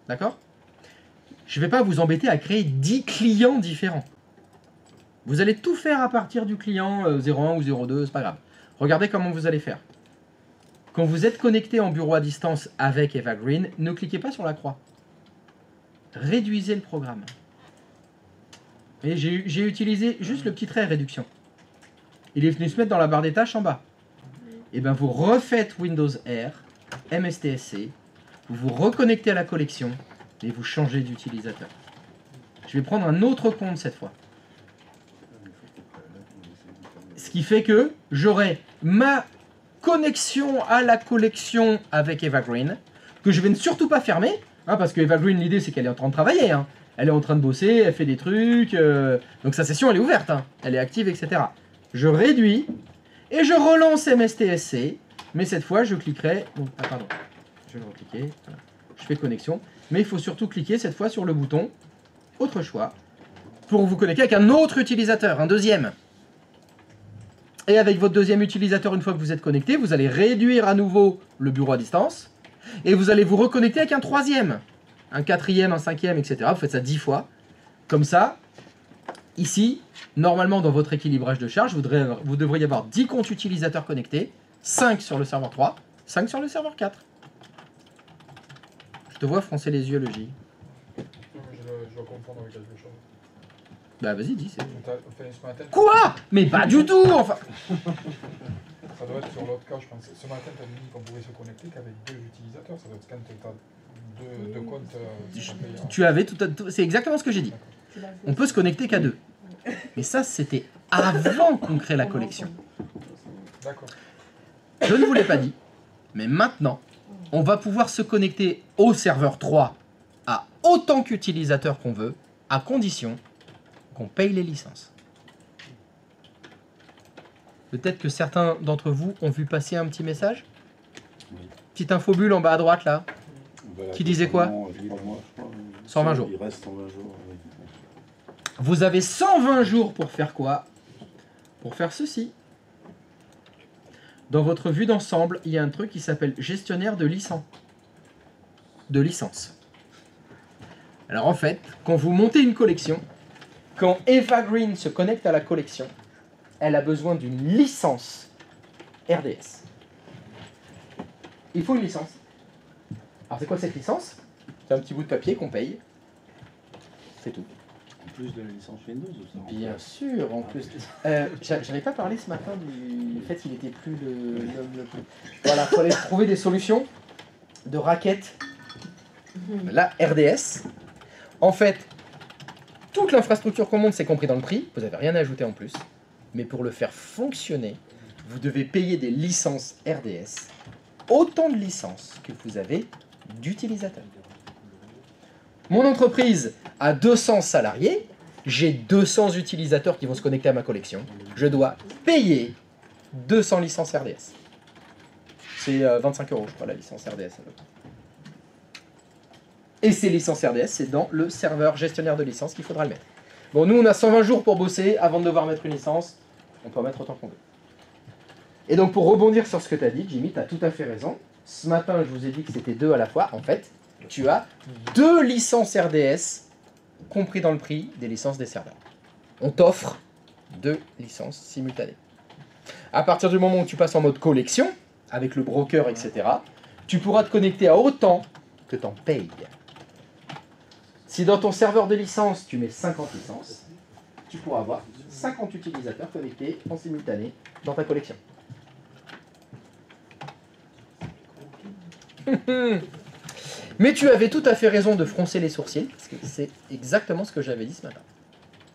D'accord? Je ne vais pas vous embêter à créer 10 clients différents. Vous allez tout faire à partir du client 01 ou 02, c'est pas grave. Regardez comment vous allez faire. Quand vous êtes connecté en bureau à distance avec Evergreen, ne cliquez pas sur la croix. Réduisez le programme. Et j'ai utilisé juste le petit trait réduction. Il est venu se mettre dans la barre des tâches en bas. Et bien vous refaites Windows R, MSTSC, vous vous reconnectez à la collection et vous changez d'utilisateur. Je vais prendre un autre compte cette fois. Ce qui fait que j'aurai ma connexion à la collection avec Evergreen, que je vais ne surtout pas fermer, hein, parce que Evergreen, l'idée c'est qu'elle est en train de travailler. Hein. Elle est en train de bosser, elle fait des trucs, donc sa session elle est ouverte, hein. Elle est active, etc. Je réduis et je relance MSTSC, mais cette fois je cliquerai, donc, ah, pardon, je vais le recliquer, voilà. Je fais connexion, mais il faut surtout cliquer cette fois sur le bouton autre choix pour vous connecter avec un autre utilisateur, un deuxième. Et avec votre deuxième utilisateur, une fois que vous êtes connecté, vous allez réduire à nouveau le bureau à distance et vous allez vous reconnecter avec un troisième, un quatrième, un cinquième, etc. Vous faites ça 10 fois. Comme ça, ici, normalement dans votre équilibrage de charge, vous devriez avoir 10 comptes utilisateurs connectés, 5 sur le serveur 3, 5 sur le serveur 4. Je te vois froncer les yeux, le J. Je dois confondre avec quelque chose. Bah vas-y, dis. Ce matin, Quoi? Mais pas du tout, enfin. ça doit être sur l'autre cas, je pense. Ce matin, tu as dit qu'on pouvait se connecter qu'avec 2 utilisateurs. Ça doit être quand tu as deux comptes. Tu avais c'est exactement ce que j'ai dit. On peut se connecter qu'à 2. Mais ça, c'était avant qu'on crée la collection. D'accord. Je ne vous l'ai pas dit, mais maintenant, on va pouvoir se connecter au serveur 3 à autant qu'utilisateurs qu'on veut, à condition qu'on paye les licences. Peut-être que certains d'entre vous ont vu passer un petit message. Oui. Petite infobule en bas à droite là. Voilà, Qui disait quoi? 120 jours. Il reste 120 jours. Oui. Vous avez 120 jours pour faire quoi? Pour faire ceci. Dans votre vue d'ensemble, il y a un truc qui s'appelle gestionnaire de licence. Alors en fait, quand vous montez une collection, quand Evergreen se connecte à la collection, elle a besoin d'une licence RDS. Il faut une licence. Alors c'est quoi cette licence? C'est un petit bout de papier qu'on paye. C'est tout. En plus de la licence Windows ou ça? Bien sûr, en plus. J'avais pas parlé ce matin du fait qu'il n'était plus le. Voilà, il fallait trouver des solutions de raquettes. La RDS. En fait, toute l'infrastructure qu'on monte, c'est compris dans le prix. Vous n'avez rien à ajouter en plus. Mais pour le faire fonctionner, vous devez payer des licences RDS. Autant de licences que vous avez d'utilisateurs. Mon entreprise a 200 salariés. J'ai 200 utilisateurs qui vont se connecter à ma collection. Je dois payer 200 licences RDS. C'est 25 €, je crois, la licence RDS. Et ces licences RDS, c'est dans le serveur gestionnaire de licence qu'il faudra le mettre. Bon, nous, on a 120 jours pour bosser avant de devoir mettre une licence. On peut en mettre autant qu'on veut. Et donc pour rebondir sur ce que tu as dit, Jimmy, tu as tout à fait raison. Ce matin, je vous ai dit que c'était 2 à la fois. En fait, tu as 2 licences RDS compris dans le prix des licences des serveurs. On t'offre 2 licences simultanées. À partir du moment où tu passes en mode collection, avec le broker, etc., tu pourras te connecter à autant que tu en payes. Si dans ton serveur de licence, tu mets 50 licences, tu pourras avoir 50 utilisateurs connectés en simultané dans ta collection. Mais tu avais tout à fait raison de froncer les sourcils, parce que c'est exactement ce que j'avais dit ce matin.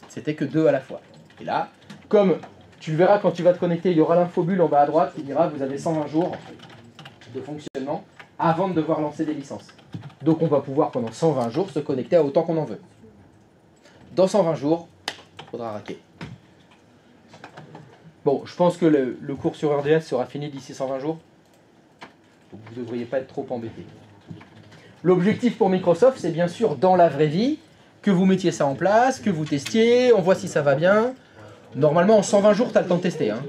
C'était que 2 à la fois. Et là, comme tu le verras quand tu vas te connecter, il y aura l'infobulle en bas à droite qui dira vous avez 120 jours de fonctionnement avant de devoir lancer des licences. Donc on va pouvoir pendant 120 jours se connecter à autant qu'on en veut. Dans 120 jours, il faudra raquer. Bon, je pense que le cours sur RDS sera fini d'ici 120 jours. Donc vous ne devriez pas être trop embêtés. L'objectif pour Microsoft, c'est bien sûr dans la vraie vie, que vous mettiez ça en place, que vous testiez, on voit si ça va bien. Normalement, en 120 jours, tu as le temps de tester. Hein.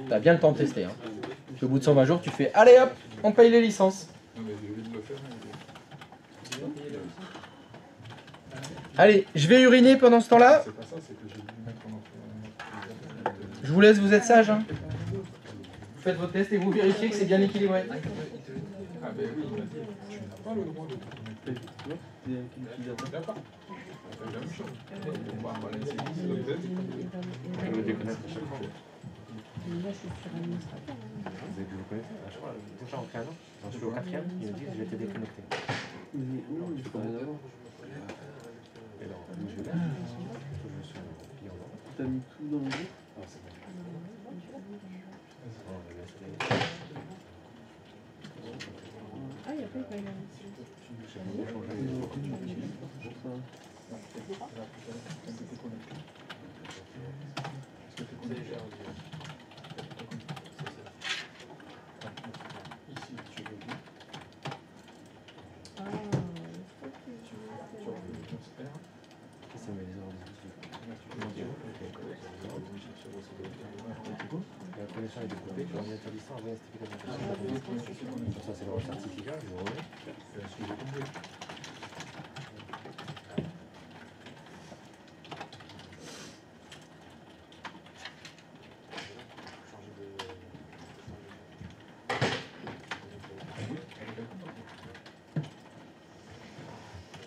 Tu as bien le temps de tester. Hein. Puis au bout de 120 jours, tu fais « Allez hop, on paye les licences ». Allez, je vais uriner pendant ce temps-là. Je vous laisse, vous êtes sages. Hein. Vous faites votre test et vous vérifiez que c'est bien équilibré. Ah ben oui, il m'a dit, tu n'as pas le droit de te connecter. D'accord. On fait la même chose. On va laisser le test. Je le déconnecte à chaque fois. Là, je suis sur administrateur. Vous avez dû le connaître à chaque fois. Déjà en 15 ans, j'en suis au 4e, il me dit que je vais te déconnecter. Non, je peux pas d'abord. Et alors, je vais là, je suis client. T'as mis tout dans le groupe. Ah, c'est bon. Ah, il n'y a pas eu de Ça met les ordres. La connexion est découpée, je reviens sur l'histoire, envoyer un certificat de ça, c'est le certificat, je le remets.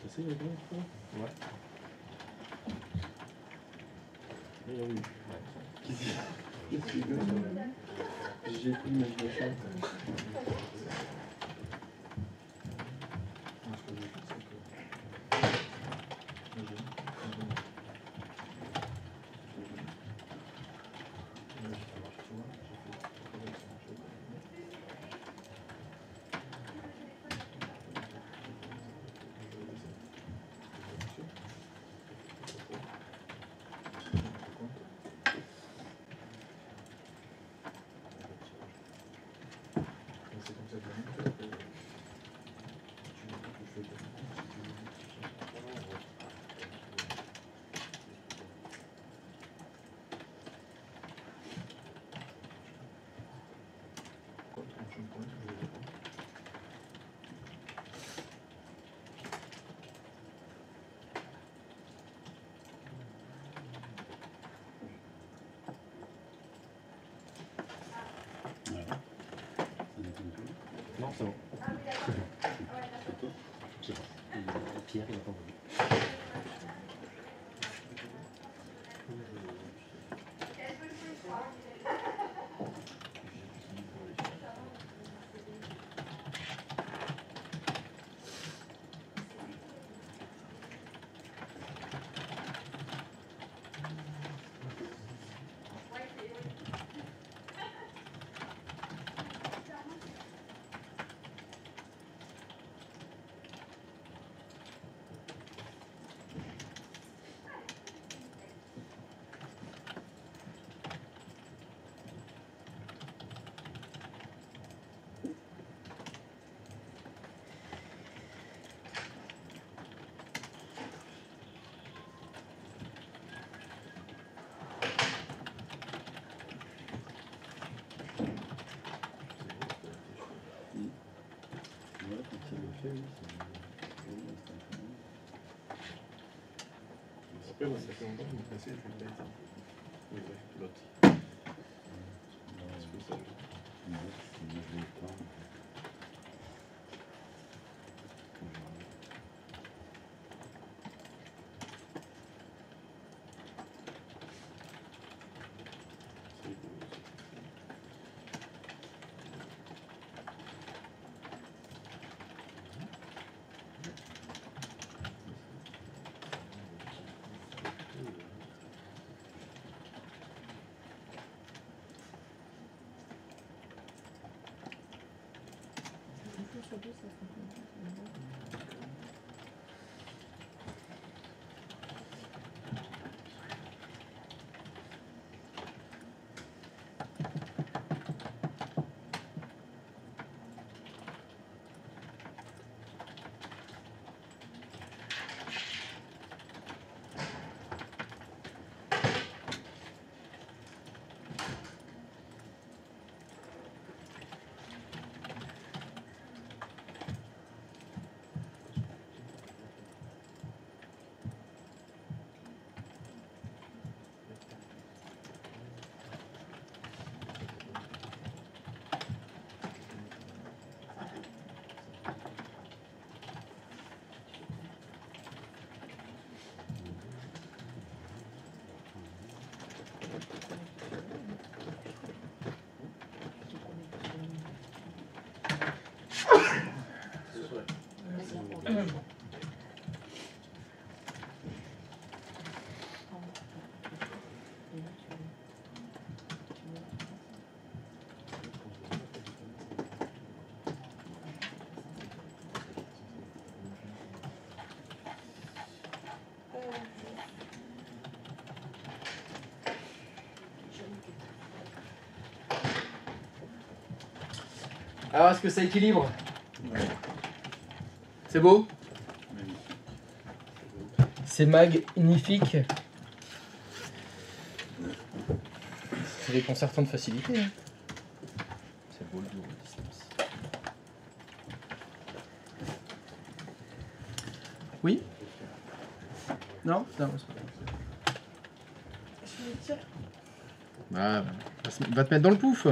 C'est le bon, ouais. Oui. J'ai pris l'imagination. Non, c'est bon. Je sais pas. Pierre, il n'a pas voulu. Ouais, quand il le fait, oui, Après, moi, ça fait longtemps que je me passais, je vais le mettre. Oui, ouais, l'autre. C'est pour ça. Alors, est-ce que ça équilibre? C'est beau? C'est magnifique. C'est déconcertant de facilité. Hein. C'est beau le bureau à distance. Oui? Non? Non, c'est pas grave. Je me tire. Ah, va te mettre dans le pouf.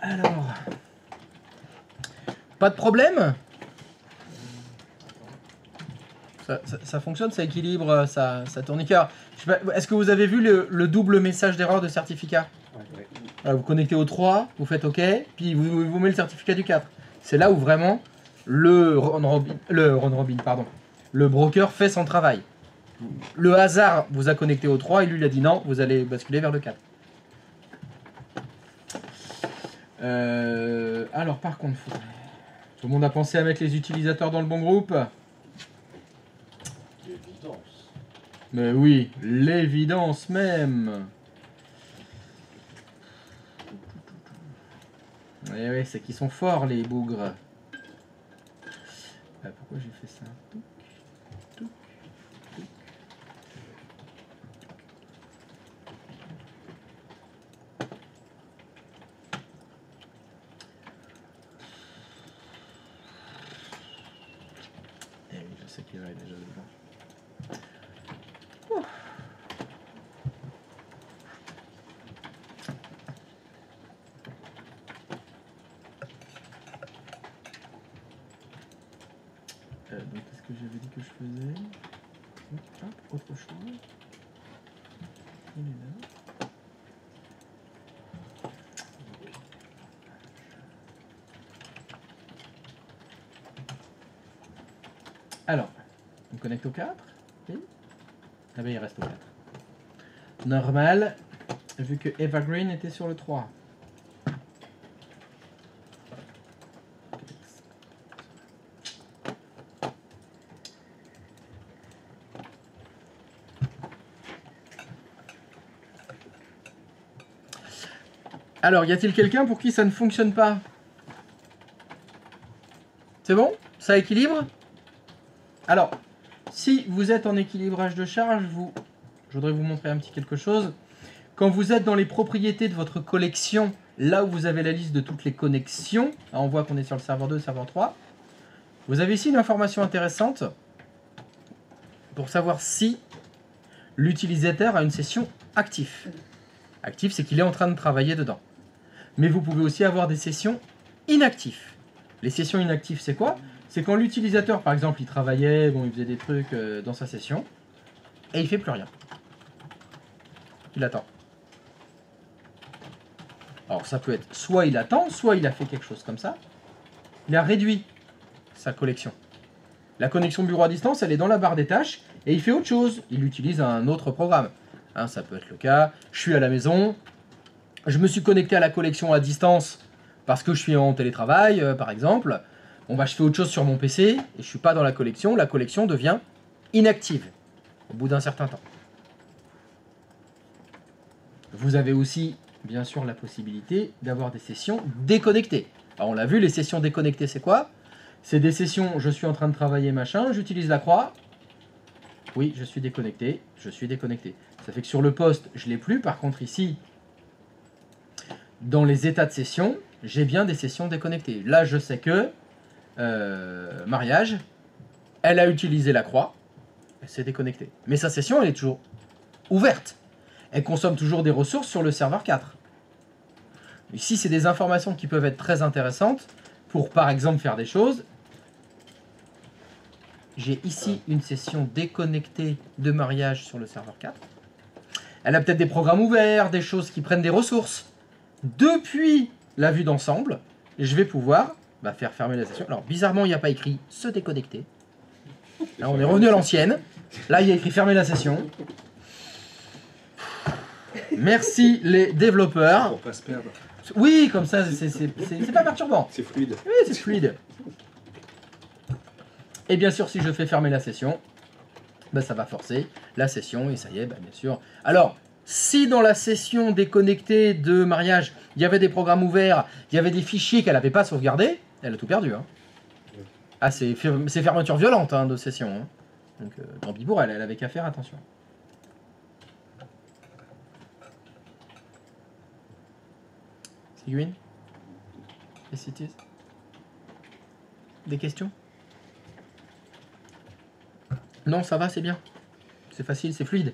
Alors, pas de problème. Ça fonctionne, ça équilibre, ça tourne cœur. Est-ce que vous avez vu le double message d'erreur de certificat? Ouais. Alors, vous connectez au 3, vous faites OK, puis vous mettez le certificat du 4. C'est là où vraiment le broker fait son travail. Le hasard vous a connecté au 3 et lui il a dit non, vous allez basculer vers le 4. Alors par contre, tout le monde a pensé à mettre les utilisateurs dans le bon groupe? L'évidence. Mais oui, l'évidence même. Eh oui, c'est qu'ils sont forts les bougres. Pourquoi j'ai fait ça? Touc, touc, touc. Eh oui, je sais qu'il va déjà dedans. Ouh. Donc qu'est-ce que j'avais dit que je faisais? Hop, autre chose. Il est là. Alors, on connecte au 4. Oui. Ah ben il reste au 4. Normal, vu que Evergreen était sur le 3. Alors, y a-t-il quelqu'un pour qui ça ne fonctionne pas? C'est bon? Ça équilibre? Alors, Si vous êtes en équilibrage de charge, je voudrais vous montrer un petit quelque chose. Quand vous êtes dans les propriétés de votre collection, là où vous avez la liste de toutes les connexions, là, on voit qu'on est sur le serveur 2, serveur 3, vous avez ici une information intéressante pour savoir si l'utilisateur a une session active. Actif, c'est qu'il est en train de travailler dedans. Mais vous pouvez aussi avoir des sessions inactives. Les sessions inactives, c'est quoi? C'est quand l'utilisateur, par exemple, il travaillait, bon, il faisait des trucs dans sa session, et il fait plus rien. Il attend. Alors ça peut être soit il attend, soit il a fait quelque chose comme ça. Il a réduit sa collection. La connexion bureau à distance, elle est dans la barre des tâches, et il fait autre chose. Il utilise un autre programme. Hein, ça peut être le cas, je suis à la maison, je me suis connecté à la collection à distance parce que je suis en télétravail, par exemple. Bon, bah, je fais autre chose sur mon PC et je ne suis pas dans la collection devient inactive au bout d'un certain temps. Vous avez aussi, bien sûr, la possibilité d'avoir des sessions déconnectées. Alors, on l'a vu, les sessions déconnectées, c'est quoi? C'est des sessions, je suis en train de travailler, machin, j'utilise la croix. Oui, je suis déconnecté, je suis déconnecté. Ça fait que sur le poste, je ne l'ai plus. Par contre, ici, dans les états de session, j'ai bien des sessions déconnectées. Là, je sais que mariage, elle a utilisé la croix, elle s'est déconnectée. Mais sa session, elle est toujours ouverte. Elle consomme toujours des ressources sur le serveur 4. Ici, c'est des informations qui peuvent être très intéressantes pour, par exemple, faire des choses. J'ai ici une session déconnectée de mariage sur le serveur 4. Elle a peut-être des programmes ouverts, des choses qui prennent des ressources. Depuis la vue d'ensemble, je vais pouvoir faire fermer la session. Alors, bizarrement, il n'y a pas écrit « se déconnecter ». Là, on est revenu à l'ancienne. Là, il y a écrit « fermer la session ». Merci les développeurs. Pour pas se perdre. Oui, comme ça, c'est pas perturbant. C'est fluide. Oui, c'est fluide. Et bien sûr, si je fais fermer la session, ça va forcer la session et ça y est, bien sûr. Alors, si dans la session déconnectée de mariage, il y avait des programmes ouverts, il y avait des fichiers qu'elle n'avait pas sauvegardés, elle a tout perdu. Hein. Ah, c'est fermeture violente de session. Hein. Donc, tant pis pour elle, elle avait qu'à faire attention. Seguin? Yes, it is. Des questions? Non, ça va, c'est bien. C'est facile, c'est fluide.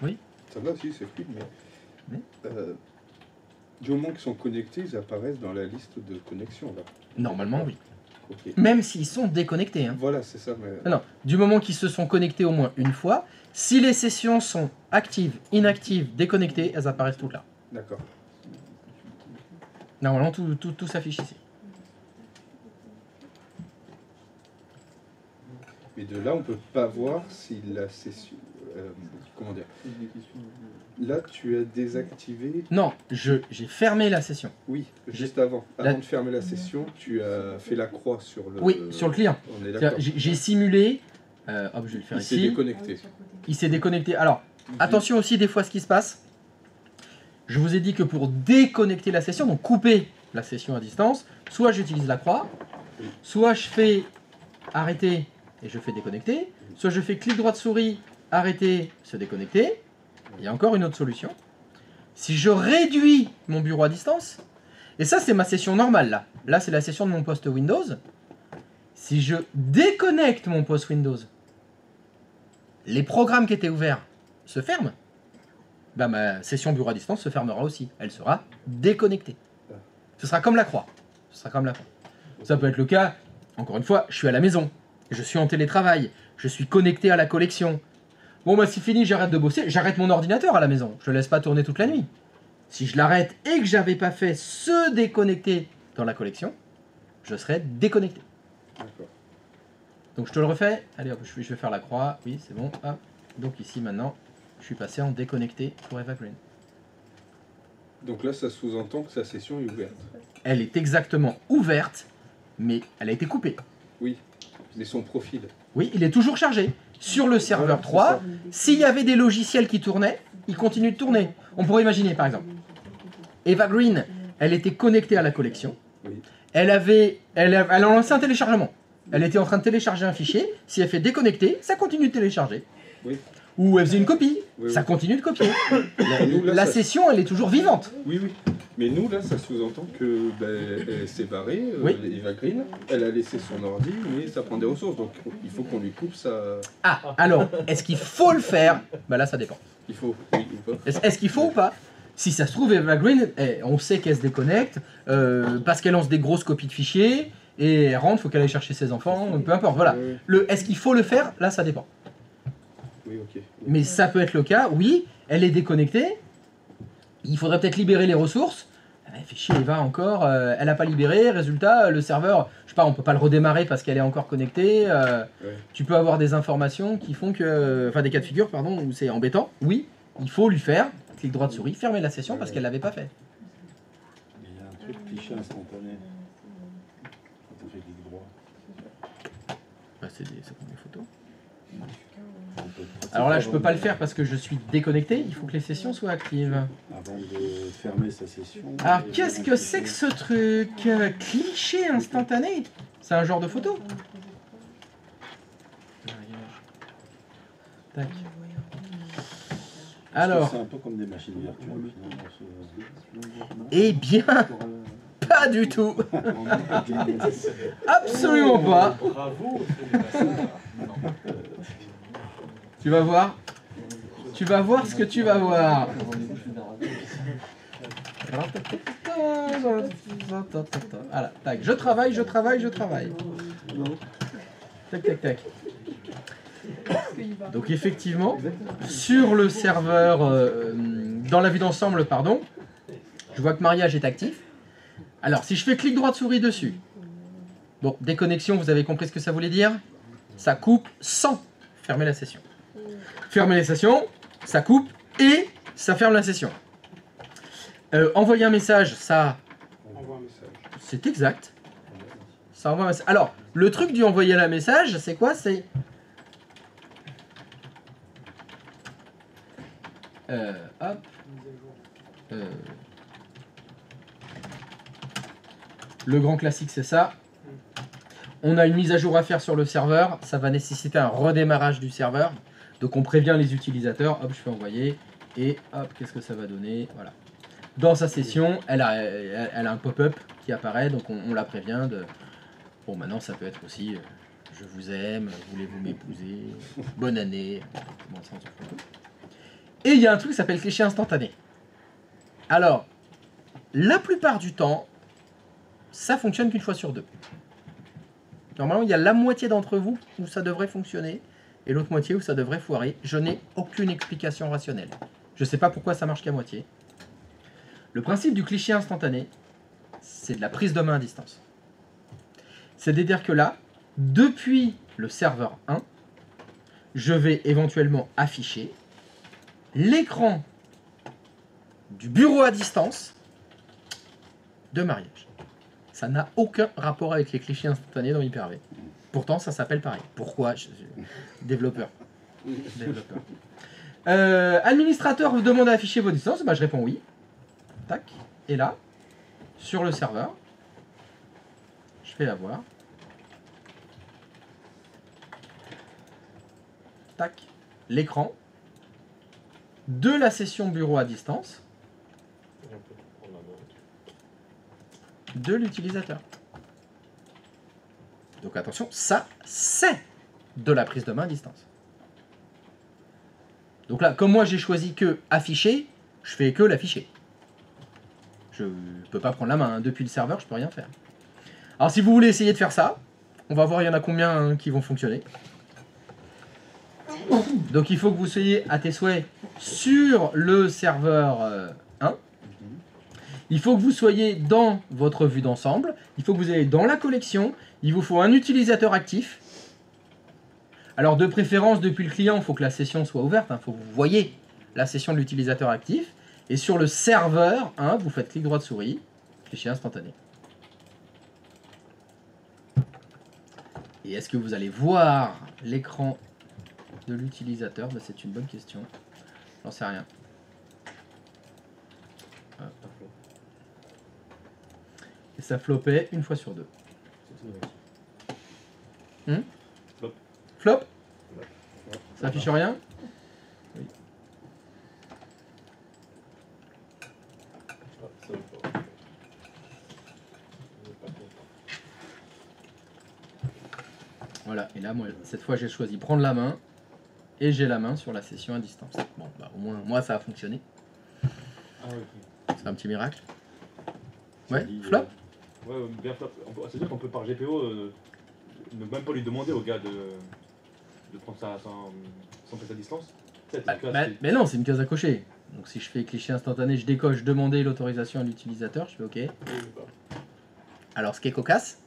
Oui? Ça va aussi, c'est fluide, mais... Oui. Du moment qu'ils sont connectés, ils apparaissent dans la liste de connexion, là. Normalement, oui. Ok. Même s'ils sont déconnectés. Hein. Voilà, c'est ça, mais... Non, du moment qu'ils se sont connectés au moins une fois, si les sessions sont actives, inactives, déconnectées, elles apparaissent toutes là. D'accord. Normalement, tout s'affiche ici. Mais de là, on peut pas voir si la session... comment dire? Là, tu as désactivé... Non, j'ai fermé la session. Oui, juste avant. La- Avant de fermer la session, tu as fait la croix sur le... Oui, sur le client. On est C'est-à-dire, d'accord. j'ai simulé... hop, je vais le faire Il s'est ici. déconnecté. Il s'est déconnecté. Alors, attention aussi des fois ce qui se passe. Je vous ai dit que pour déconnecter la session, donc couper la session à distance, soit j'utilise la croix, soit je fais arrêter et je fais déconnecter, soit je fais clic droit de souris, arrêter, se déconnecter. Il y a encore une autre solution. Si je réduis mon bureau à distance, et ça c'est ma session normale là, là c'est la session de mon poste Windows, si je déconnecte mon poste Windows, les programmes qui étaient ouverts se ferment, ma session bureau à distance se fermera aussi. Elle sera déconnectée. Ce sera comme la croix. Ce sera comme la croix. Ça peut être le cas, encore une fois, je suis à la maison, je suis en télétravail, je suis connecté à la collection. Bon, c'est fini, j'arrête de bosser, j'arrête mon ordinateur à la maison. Je ne le laisse pas tourner toute la nuit. Si je l'arrête et que j'avais pas fait se déconnecter dans la collection, je serai déconnecté. D'accord. Donc je te le refais. Allez hop, je vais faire la croix. Oui, c'est bon. Hop. Donc ici maintenant, je suis passé en déconnecté pour Evergreen. Donc là, ça sous-entend que sa session est ouverte. Elle est exactement ouverte, mais elle a été coupée. Oui, mais son profil. Oui, il est toujours chargé. Sur le serveur Voilà, 3, s'il y avait des logiciels qui tournaient, ils continuent de tourner. On pourrait imaginer par exemple, Evergreen, elle était connectée à la collection. Oui. Elle a lancé un téléchargement. Elle était en train de télécharger un fichier. Si elle fait déconnecter, ça continue de télécharger. Oui. Ou elle faisait une copie, Oui, ça oui. continue de copier. Nous, là, La ça- session, elle est toujours vivante. Oui, oui. Mais nous, là, ça sous-entend que elle s'est barrée, Oui. Eva Green, elle a laissé son ordi, mais ça prend des ressources, donc il faut qu'on lui coupe ça. Ah, alors, est-ce qu'il faut le faire? Bah là, ça dépend. Il faut, oui ou pas. Est-ce qu'il faut ou pas? Si ça se trouve, Eva Green, on sait qu'elle se déconnecte parce qu'elle lance des grosses copies de fichiers et elle rentre, faut qu'elle aille chercher ses enfants, peu importe. Voilà. Oui, Est-ce qu'il faut le faire? Là, ça dépend. oui, ok. Mais ça peut être le cas, oui, elle est déconnectée. Il faudrait peut-être libérer les ressources. Elle fait chier Eva encore, elle n'a pas libéré, résultat, le serveur, je sais pas, on peut pas le redémarrer parce qu'elle est encore connectée. Ouais. Tu peux avoir des informations qui font que. Enfin, des cas de figure, pardon, où c'est embêtant. Oui, il faut lui faire, clic droit de souris, fermer la session parce qu'elle l'avait pas fait. Il y a un truc cliché instantané. Quand on fait clic droit. Bah, c'est comme des photos. On peut pratiquer Alors là, je peux avant pas le de- faire parce que je suis déconnecté, il faut que les sessions soient actives. Avant de fermer sa session. Alors, et qu'est-ce que de- c'est que ce truc? Cliché instantané? C'est un genre de photo? Tac. Parce que Alors, C'est un peu comme des machines virtuelles. Finalement, eh bien, pas du tout. Absolument pas. Bravo, Frédéric. Tu vas voir. Tu vas voir ce que tu vas voir. Voilà, tac. Je travaille, je travaille, je travaille. Tac, tac, tac. Donc effectivement, sur le serveur, dans la vue d'ensemble, pardon, je vois que mariage est actif. Alors, si je fais clic droit de souris dessus, bon, déconnexion, vous avez compris ce que ça voulait dire? Ça coupe sans fermer la session. Fermer la session, ça coupe et ça ferme la session. Envoyer un message, ça, Envoie un message. c'est exact. Ça envoie un message. Alors, le truc du envoyer un message, c'est quoi? C'est... hop. Le grand classique, c'est ça. On a une mise à jour à faire sur le serveur. Ça va nécessiter un redémarrage du serveur. Donc on prévient les utilisateurs. Hop, je fais envoyer. Et hop, qu'est-ce que ça va donner? Voilà. Dans sa session, elle a un pop-up qui apparaît. Donc on la prévient de... Bon, maintenant, ça peut être aussi... je vous aime, voulez-vous m'épouser? Bonne année. Bon, ça, on s'en fout. Et il y a un truc qui s'appelle cliché instantané. Alors, la plupart du temps, ça fonctionne qu'une fois sur deux. Normalement, il y a la moitié d'entre vous où ça devrait fonctionner et l'autre moitié où ça devrait foirer. Je n'ai aucune explication rationnelle. Je ne sais pas pourquoi ça marche qu'à moitié. Le principe du cliché instantané, c'est de la prise de main à distance. C'est-à-dire que là, depuis le serveur 1, je vais éventuellement afficher l'écran du bureau à distance de mariage. Ça n'a aucun rapport avec les clichés instantanés dans Hyper-V. Pourtant, ça s'appelle pareil. Pourquoi? Développeur. Développeur. Administrateur vous demande à afficher vos distances. Bah, je réponds oui. Tac. Et là, sur le serveur, je fais avoir. Tac. L'écran de la session bureau à distance de l'utilisateur. Donc attention, ça, c'est de la prise de main à distance. Donc là, comme moi j'ai choisi que afficher, je fais que l'afficher. Je peux pas prendre la main, hein. Depuis le serveur, je peux rien faire. Alors si vous voulez essayer de faire ça, on va voir il y en a combien hein, qui vont fonctionner. Donc il faut que vous soyez à tes souhaits sur le serveur 1. Il faut que vous soyez dans votre vue d'ensemble. Il faut que vous ayez dans la collection. Il vous faut un utilisateur actif. Alors de préférence depuis le client, il faut que la session soit ouverte. Il faut que vous voyez la session de l'utilisateur actif. Et sur le serveur 1, vous faites clic droit de souris, cliché instantané. Et est-ce que vous allez voir l'écran de l'utilisateur? Ben, c'est une bonne question. J'en sais rien. Et ça flopait une fois sur deux. Flop. Ça affiche rien. Oui. Ah, ça va pas. On est pas content. Voilà, et là, moi, cette fois, j'ai choisi prendre la main. Et j'ai la main sur la session à distance. Bon, bah, au moins, moi, ça a fonctionné. Ah, ok. C'est un petit miracle. Ça Ouais, dit, flop. Ouais, bien flop. C'est-à-dire qu'on peut par GPO ne même pas lui demander au gars de prendre ça sans faire sa distance. Mais non, c'est une case à cocher. Donc si je fais cliché instantané, je décoche demander l'autorisation à l'utilisateur, je fais OK. Oui, pas. Alors ce qui est cocasse,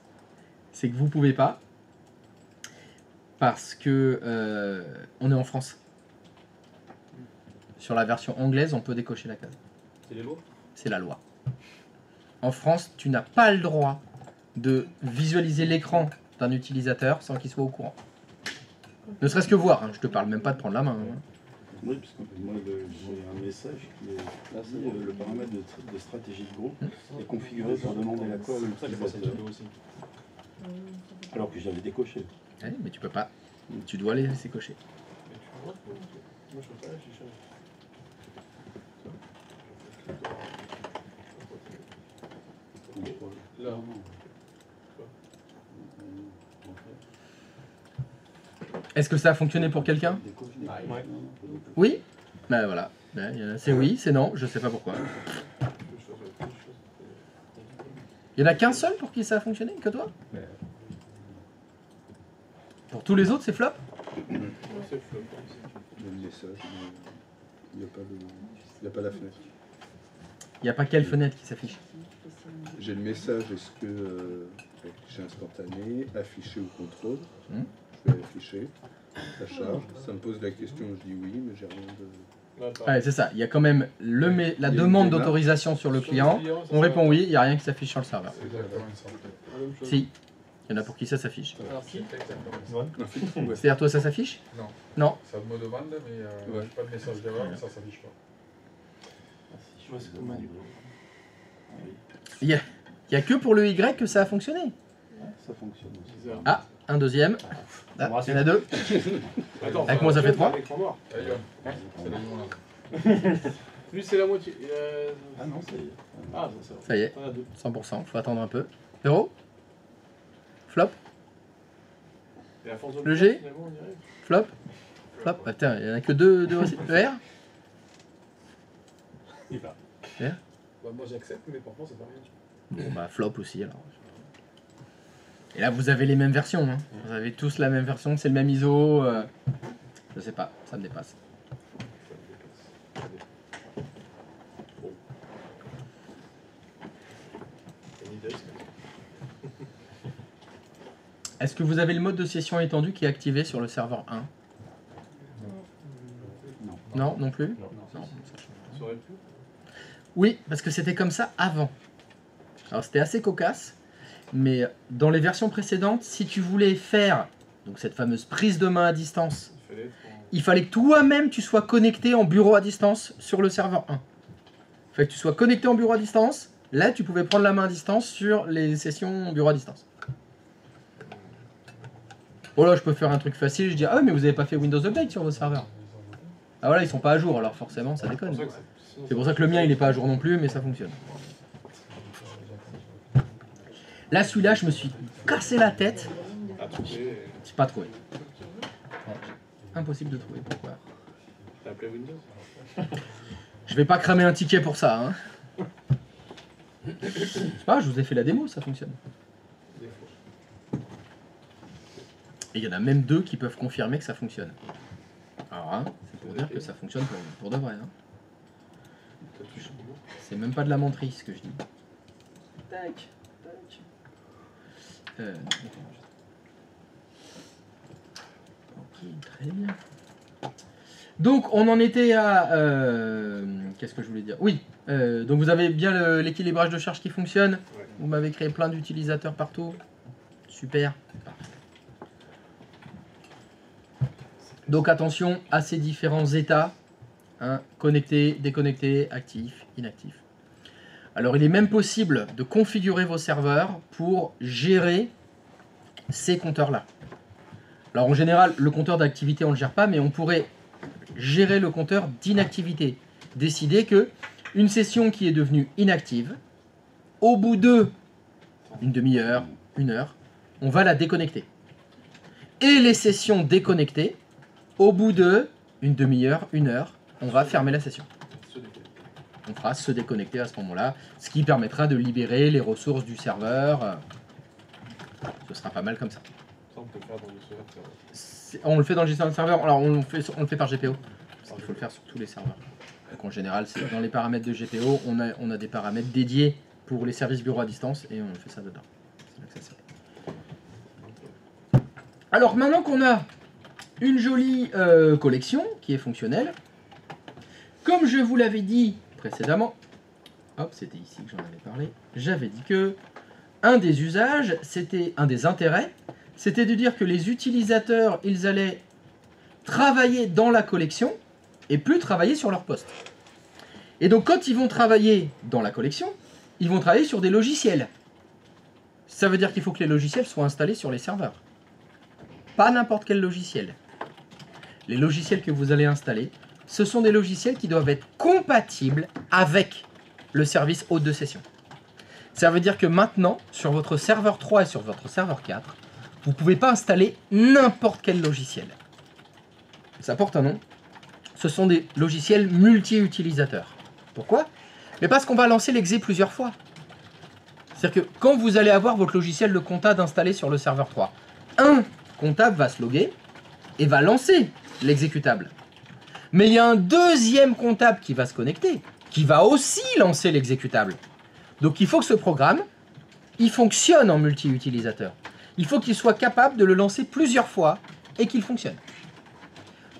c'est que vous pouvez pas, parce que on est en France. Sur la version anglaise, on peut décocher la case. C'est les lois. C'est la loi. En France, tu n'as pas le droit de visualiser l'écran d'un utilisateur sans qu'il soit au courant. Ne serait-ce que voir, hein. Je te parle même pas de prendre la main. Hein. Oui, parce que moi j'ai un message qui est là, c'est le paramètre de stratégie de groupe est configuré pour demander l'accord de C'est pour ça que j'ai pensé à l'utilisateur. GPO aussi. Alors que j'avais décoché. Ouais, mais tu peux pas. Tu dois les laisser cocher. Mais tu peux voir, moi je peux pas afficher. Là. Est-ce que ça a fonctionné pour quelqu'un? Ouais. Oui. Ben voilà. Ben, c'est oui, c'est non, je sais pas pourquoi. Il y en a qu'un seul pour qui ça a fonctionné, que toi? Pour tous les autres, c'est flop? C'est flop. Il y a le message, mais il n'y a pas la fenêtre. Il n'y a pas quelle fenêtre qui s'affiche? J'ai le message, est-ce que j'ai instantané, affiché ou contrôle. Je vais afficher, ça charge, ça me pose la question, je dis oui, mais j'ai rien de... Ouais, c'est ça. Il y a quand même la Il y a une demande démarche. d'autorisation sur le client. On répond oui, il n'y a rien qui s'affiche sur le serveur. C'est exactement ça. La même chose. Si. Il y en a pour qui ça s'affiche. Alors qui? Ouais. Ouais. C'est-à-dire toi, ça s'affiche? Non. Non. Ça me demande, mais Ouais. j'ai pas de message d'erreur, mais ça s'affiche pas. Je vois, c'est comme un niveau. Il y a que pour le Y que ça a fonctionné. Ça fonctionne aussi. Bizarre. Ah, un deuxième. Ah, il y en a deux. Attends, Avec moi, ça fait 3. l'écran noir. Là, c'est la limonade. Lui c'est la moitié. Ah non, c'est... Ah, c'est ça. Ça y est, T'en as deux. 100%. Faut attendre un peu. Héros? Flop? Et à force de Le G? finalement, on dirait. Flop? Flop? Ah, putain, il n'y en a que deux aussi. Le R? Il va. Bah, moi j'accepte, mais par contre ça fait rien. Bon, bah, flop aussi alors. Et là, vous avez les mêmes versions. Hein. Vous avez tous la même version, c'est le même ISO. Je sais pas, ça me dépasse. Est-ce que vous avez le mode de session étendu qui est activé sur le serveur 1? Non, non plus? Non. Ça aurait pu. Oui, parce que c'était comme ça avant. Alors c'était assez cocasse, mais dans les versions précédentes, si tu voulais faire donc cette fameuse prise de main à distance, il fallait que toi-même tu sois connecté en bureau à distance sur le serveur 1. Il fallait que tu sois connecté en bureau à distance. Là, tu pouvais prendre la main à distance sur les sessions bureau à distance. Oh là, je peux faire un truc facile. Je dis, ah oui, mais vous n'avez pas fait Windows Update sur vos serveurs. Ah voilà, ils sont pas à jour, alors forcément, ça déconne. C'est pour ça que le mien, il n'est pas à jour non plus, mais ça fonctionne. Là, celui-là, je me suis cassé la tête. À trouver. J'ai pas trouvé. Impossible de trouver. Pourquoi? T'as appelé Windows? Je vais pas cramer un ticket pour ça. Hein. C'est pas grave, je vous ai fait la démo, ça fonctionne. Des fois. Et il y en a même deux qui peuvent confirmer que ça fonctionne. Alors, hein, c'est pour dire que ça fonctionne pour de vrai. Hein. T'as touché le bout. C'est même pas de la menterie ce que je dis. Tac, tac. Ok, très bien. Donc on en était à... Qu'est-ce que je voulais dire? Oui, donc vous avez bien l'équilibrage de charge qui fonctionne. Ouais. Vous m'avez créé plein d'utilisateurs partout. Super. Donc attention à ces différents états. Hein, connecté, déconnecté, actif, inactif. Alors il est même possible de configurer vos serveurs pour gérer ces compteurs-là. Alors en général, le compteur d'activité, on ne le gère pas, mais on pourrait gérer le compteur d'inactivité. Décider que une session qui est devenue inactive, au bout de une demi-heure, une heure, on va la déconnecter. Et les sessions déconnectées, au bout de une demi-heure, une heure, on va fermer la session. On fera se déconnecter à ce moment-là, ce qui permettra de libérer les ressources du serveur. Ce sera pas mal comme ça. Ça, on peut le faire dans le serveur. On le fait dans le gestionnaire de serveur, alors on le fait par GPO. Parce qu'il faut le faire sur tous les serveurs. Donc en général, c'est dans les paramètres de GPO, on a des paramètres dédiés pour les services bureau à distance et on fait ça dedans. C'est là que ça se fait. Alors maintenant qu'on a une jolie collection qui est fonctionnelle, comme je vous l'avais dit précédemment, hop, c'était ici que j'en avais parlé, j'avais dit que un des usages, c'était un des intérêts, c'était de dire que les utilisateurs, ils allaient travailler dans la collection et plus travailler sur leur poste. Et donc quand ils vont travailler dans la collection, ils vont travailler sur des logiciels. Ça veut dire qu'il faut que les logiciels soient installés sur les serveurs. Pas n'importe quel logiciel. Les logiciels que vous allez installer, ce sont des logiciels qui doivent être compatibles avec le service hôte de session. Ça veut dire que maintenant, sur votre serveur 3 et sur votre serveur 4, vous ne pouvez pas installer n'importe quel logiciel. Ça porte un nom. Ce sont des logiciels multi-utilisateurs. Pourquoi? Mais parce qu'on va lancer l'exé plusieurs fois. C'est-à-dire que quand vous allez avoir votre logiciel de comptable installé sur le serveur 3, un comptable va se loguer et va lancer l'exécutable. Mais il y a un deuxième comptable qui va se connecter, qui va aussi lancer l'exécutable. Donc il faut que ce programme, il fonctionne en multi-utilisateur. Il faut qu'il soit capable de le lancer plusieurs fois et qu'il fonctionne.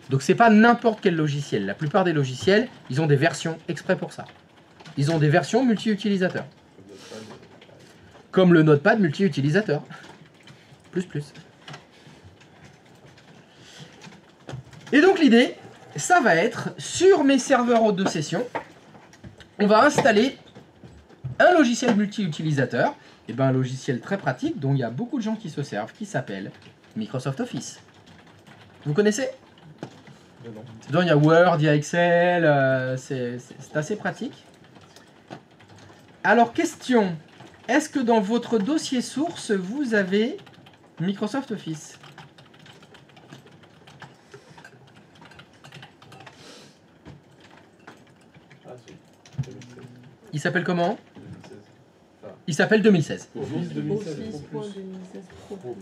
Donc c'est pas n'importe quel logiciel. La plupart des logiciels, ils ont des versions exprès pour ça. Ils ont des versions multi-utilisateurs. Comme le Notepad multi-utilisateur. Plus. Et donc l'idée, ça va être, sur mes serveurs hôtes de session, on va installer un logiciel multi-utilisateur, et ben un logiciel très pratique dont il y a beaucoup de gens qui se servent, qui s'appelle Microsoft Office. Vous connaissez? Dedans il y a Word, il y a Excel, c'est assez pratique. Alors question, est-ce que dans votre dossier source, vous avez Microsoft Office? Il s'appelle comment? 2016. Il s'appelle 2016. Office 2016. Office.2016 Pro.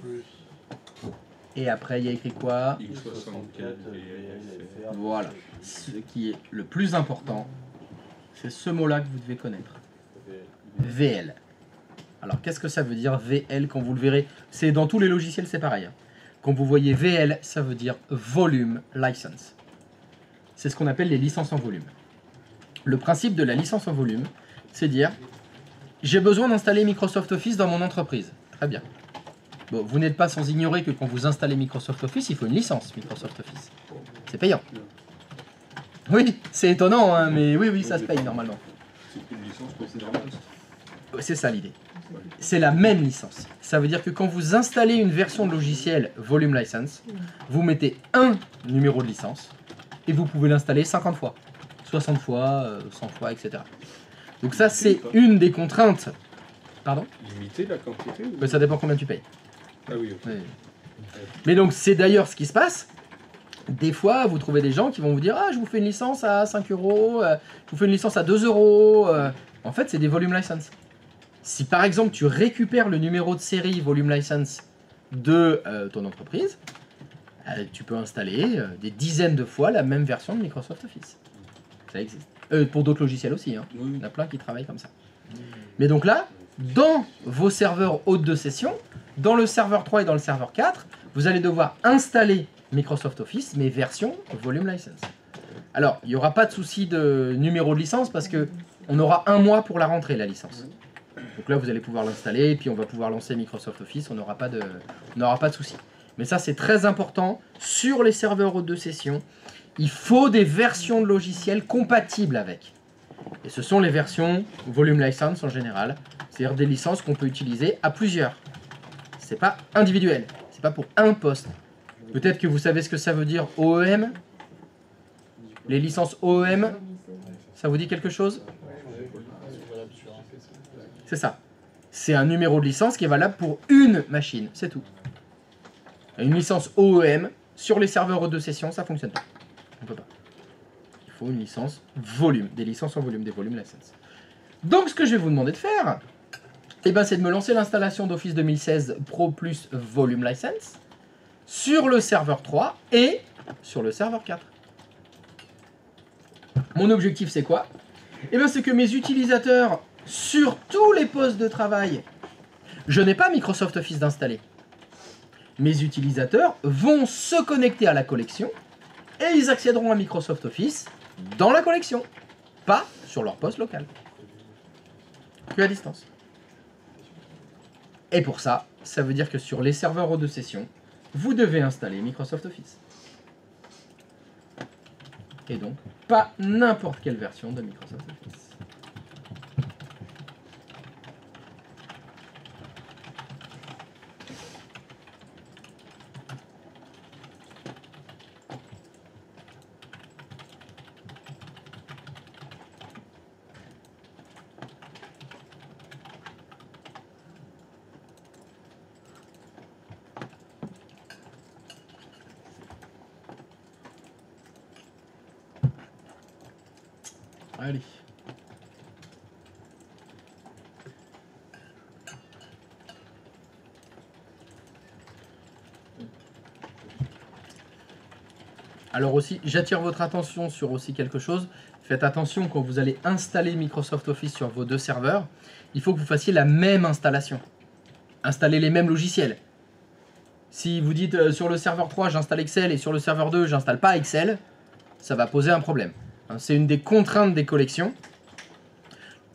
Et après, il y a écrit quoi? X64 et Voilà. Ce qui est le plus important, c'est ce mot-là que vous devez connaître. VL. Alors, qu'est-ce que ça veut dire VL quand vous le verrez? C'est dans tous les logiciels, c'est pareil. Hein. Quand vous voyez VL, ça veut dire Volume License. C'est ce qu'on appelle les licences en volume. Le principe de la licence en volume, c'est dire j'ai besoin d'installer Microsoft Office dans mon entreprise. Très bien. Bon, vous n'êtes pas sans ignorer que quand vous installez Microsoft Office, il faut une licence Microsoft Office. C'est payant. Oui, c'est étonnant, hein, mais oui, ça se paye normalement. C'est une licence pour ces normes. C'est ça l'idée. C'est la même licence. Ça veut dire que quand vous installez une version de logiciel Volume License, vous mettez un numéro de licence et vous pouvez l'installer 50 fois, 60 fois, 100 fois, etc. Donc ça, c'est une des contraintes. Pardon? Limiter la quantité ou... Ça dépend combien tu payes. Ah oui, ok. Oui. Mais donc, c'est d'ailleurs ce qui se passe. Des fois, vous trouvez des gens qui vont vous dire « Ah, je vous fais une licence à 5 euros, je vous fais une licence à 2 euros. » En fait, c'est des volume license. Si par exemple, tu récupères le numéro de série volume license de ton entreprise, tu peux installer des dizaines de fois la même version de Microsoft Office. Ça existe. Pour d'autres logiciels aussi. Hein. Oui. Il y en a plein qui travaillent comme ça. Mais donc là, dans vos serveurs hôtes de session, dans le serveur 3 et dans le serveur 4, vous allez devoir installer Microsoft Office, mais version Volume License. Alors, il n'y aura pas de souci de numéro de licence parce que on aura un mois pour la rentrée, la licence. Donc là, vous allez pouvoir l'installer et puis on va pouvoir lancer Microsoft Office, on n'aura pas de souci. Mais ça, c'est très important. Sur les serveurs hôtes de session, il faut des versions de logiciels compatibles avec. Et ce sont les versions Volume License en général, c'est-à-dire des licences qu'on peut utiliser à plusieurs. C'est pas individuel, c'est pas pour un poste. Peut-être que vous savez ce que ça veut dire OEM. Les licences OEM, ça vous dit quelque chose? C'est ça. C'est un numéro de licence qui est valable pour une machine, c'est tout. Une licence OEM, sur les serveurs de session, ça ne fonctionne pas. On peut pas. Il faut une licence volume, des licences en volume, des volumes license. Donc ce que je vais vous demander de faire, eh ben, c'est de me lancer l'installation d'Office 2016 Pro Plus Volume License sur le serveur 3 et sur le serveur 4. Mon objectif, c'est quoi? Eh ben, c'est que mes utilisateurs, sur tous les postes de travail, je n'ai pas Microsoft Office d'installer. Mes utilisateurs vont se connecter à la collection et ils accéderont à Microsoft Office dans la collection, pas sur leur poste local, que à distance. Et pour ça, ça veut dire que sur les serveurs de session, vous devez installer Microsoft Office. Et donc, pas n'importe quelle version de Microsoft Office. Allez. Alors aussi, j'attire votre attention sur aussi quelque chose. Faites attention quand vous allez installer Microsoft Office sur vos deux serveurs. Il faut que vous fassiez la même installation. Installez les mêmes logiciels. Si vous dites sur le serveur 3 j'installe Excel et sur le serveur 2 j'installe pas Excel, ça va poser un problème. C'est une des contraintes des collections.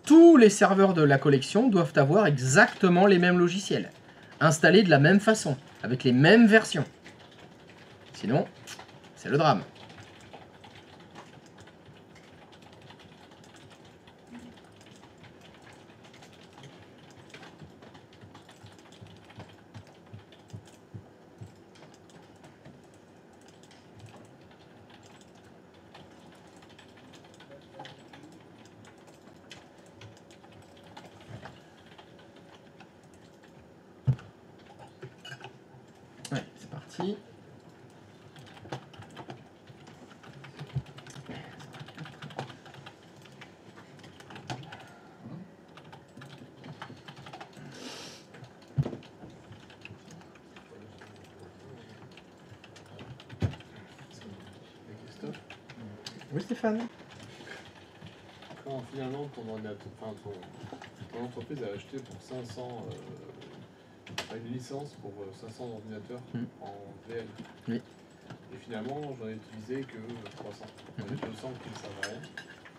Tous les serveurs de la collection doivent avoir exactement les mêmes logiciels, installés de la même façon, avec les mêmes versions. Sinon, c'est le drame. Ouais, c'est parti. Oui, Stéphane. Quand finalement ton entreprise a acheté pour 500 une licence pour 500 ordinateurs en VL. Oui. Et finalement, j'en ai utilisé que 300. J'en ai 200 qui ne servent à rien.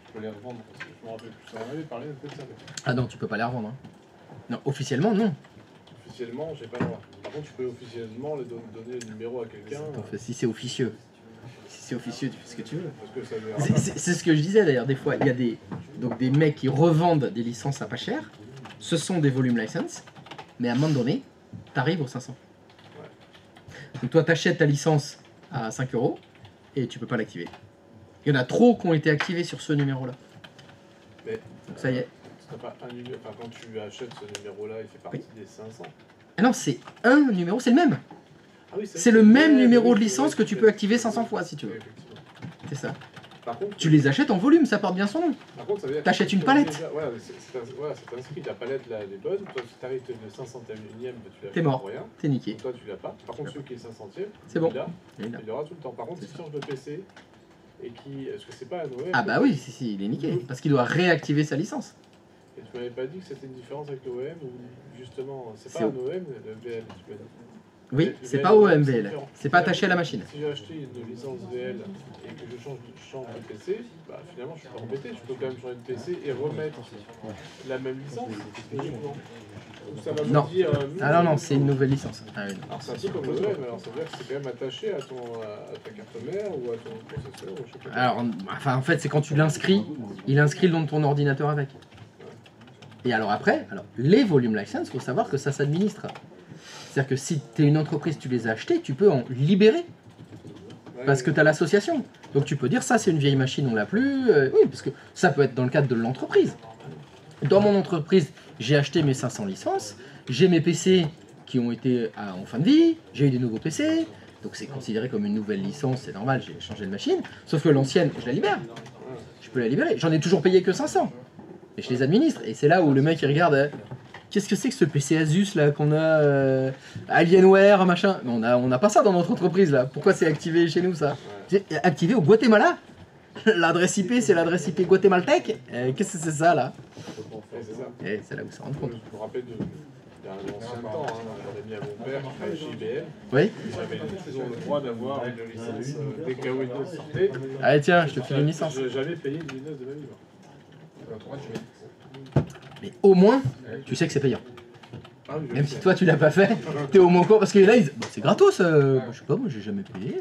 Je peux les revendre parce que je me rappelle plus. On avait parlé un peu de ça. Ah non, tu peux pas les revendre. Hein. Non, officiellement, non. Officiellement, j'ai pas le droit. Par contre, tu peux officiellement donner le numéro à quelqu'un. Si c'est officieux. Si c'est officieux, tu fais ce que tu veux. Parce que c'est ce que je disais d'ailleurs, des fois, il y a des mecs qui revendent des licences à pas cher. Ce sont des volume license, mais à un moment donné, t'arrives aux 500. Ouais. Donc toi, t'achètes ta licence à 5 € et tu peux pas l'activer. Il y en a trop qui ont été activés sur ce numéro-là. Mais donc ça y est. Pas un numéro, enfin, quand tu achètes ce numéro-là, il fait partie des 500. Ah non, c'est un numéro, c'est le même. Ah oui, c'est le même numéro de licence que tu peux activer 500 fois si tu veux. C'est ça. Par contre, tu les achètes en volume, ça porte bien son nom. Par contre, ça veut dire t'achètes une palette. Déjà, c'est inscrit, la palette là, elle est bonne. Toi, si t'arrives de 501ème, tu l'as. T'es mort, t'es niqué. Donc, toi, tu l'as pas. Par contre, celui qui est 500ème, c'est bon. Il aura tout le temps. Par contre, si tu changes de PC et qui. Est-ce que c'est pas un OEM? Ah bah oui, si, il est niqué. Parce qu'il doit réactiver sa licence. Et tu m'avais pas dit que c'était une différence avec l'OEM ou justement, c'est pas un OEM, le VL, tu m'as dit. Oui, c'est pas OMVL, c'est pas attaché à la machine. Si j'ai acheté une licence VL et que je change de PC, bah finalement je suis pas embêté, je peux quand même changer de PC et remettre la même licence. Ça va non. Me dire, ah non, c'est une nouvelle licence. Ah, oui. Alors c'est un peu comme le OEM, alors ça veut dire que c'est quand même attaché à ta carte mère ou à ton processeur ou je sais pas. Alors, enfin en fait c'est quand tu l'inscris, il inscrit le nom de ton ordinateur avec. Et alors après, les volume license, il faut savoir que ça s'administre. C'est-à-dire que si tu es une entreprise, tu les as achetés, tu peux en libérer. Parce que tu as l'association. Donc tu peux dire ça c'est une vieille machine, on l'a plus. Oui, parce que ça peut être dans le cadre de l'entreprise. Dans mon entreprise, j'ai acheté mes 500 licences, j'ai mes PC qui ont été en fin de vie, j'ai eu des nouveaux PC, donc c'est considéré comme une nouvelle licence, c'est normal, j'ai changé de machine. Sauf que l'ancienne, je la libère. Je peux la libérer. J'en ai toujours payé que 500. Et je les administre. Et c'est là où le mec il regarde... Qu'est-ce que c'est que ce PC Asus là qu'on a Alienware machin? On a pas ça dans notre entreprise là. Pourquoi c'est activé chez nous ça? C'est activé au Guatemala. L'adresse IP c'est l'adresse IP guatémaltèque. Qu'est-ce que c'est ça là? Et c'est là où ça rend compte. Je me rappelle il y a un ancien temps, j'avais mis à mon père qui travaillait chez IBM. Oui. Ils ont le droit d'avoir une licence dès que Windows sortait. Allez tiens, je te file une licence. J'avais payé une Windows de ma vie. Mais au moins, tu sais que c'est payant. Même si toi tu l'as pas fait, t'es au moins con parce que là ils... Bon, c'est gratos, je sais pas, moi j'ai jamais payé.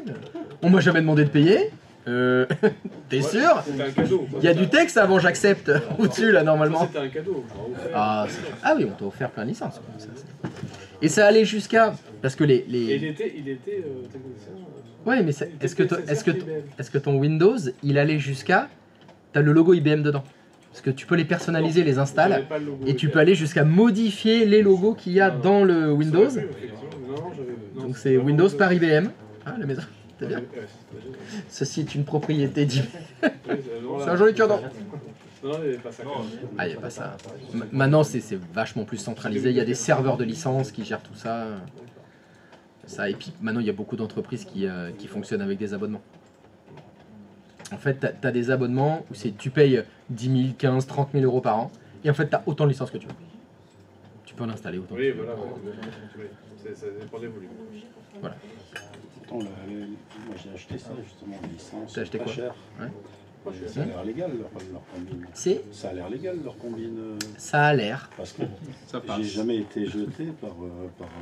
On m'a jamais demandé de payer. T'es sûr? Il y a du texte avant j'accepte au-dessus là normalement. C'était un cadeau. Ah oui, on t'a offert plein de licences. Et ça allait jusqu'à... Parce que les... Et il était technicien. Ouais, mais est-ce que ton Windows, il allait jusqu'à... T'as le logo IBM dedans. Parce que tu peux les personnaliser, les installs, et tu peux aller jusqu'à modifier les logos qu'il y a dans le Windows. Donc c'est Windows par IBM. Ah, la maison, c'est bien. Ceci est une propriété d'IBM. C'est un joli cadeau. Non, il n'y a pas ça. Ah, il n'y a pas ça. Maintenant, c'est vachement plus centralisé. Il y a des serveurs de licence qui gèrent tout ça. Et puis maintenant, il y a beaucoup d'entreprises qui fonctionnent avec des abonnements. En fait, tu as des abonnements où tu payes 10 000, 15, 30 000 euros par an. Et en fait, tu as autant de licences que tu veux. Tu peux en installer autant. Oui, voilà. Ça dépend des volumes. Voilà. Pourtant, moi j'ai acheté ça justement, une licence. T'as acheté pas quoi? cher. Ouais. Ça a l'air légal leur combine. Ça a l'air légal leur combine. Ça a l'air. Parce que j'ai jamais été jeté par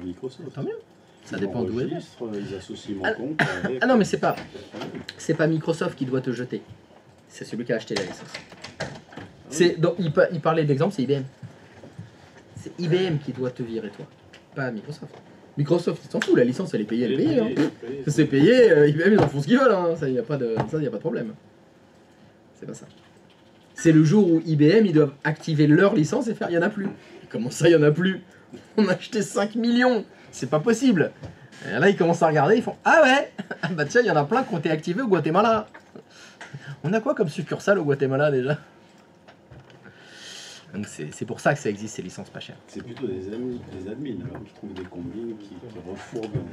Microsoft. Tant mieux. Ça dépend d'où elle est. Ils associent mon compte avec... Ah non, mais c'est pas Microsoft qui doit te jeter. C'est celui qui a acheté la licence. Donc, il parlait d'exemple, c'est IBM. C'est IBM qui doit te virer, toi. Pas Microsoft. Microsoft, ils s'en foutent, la licence, elle est payée, elle est payée. Hein. C'est payé, IBM, ils en font ce qu'ils veulent. Hein. Ça, il n'y a pas de problème. C'est pas ça. C'est le jour où IBM, ils doivent activer leur licence et faire, il n'y en a plus. Comment ça, il n'y en a plus? On a acheté 5 millions. C'est pas possible. Et là, ils commencent à regarder, ils font ah ouais, bah tiens, il y en a plein qui ont été activés au Guatemala. On a quoi comme succursale au Guatemala déjà? Donc c'est pour ça que ça existe ces licences pas chères. C'est plutôt des admins alors, qui trouvent des combines, qui refourbent.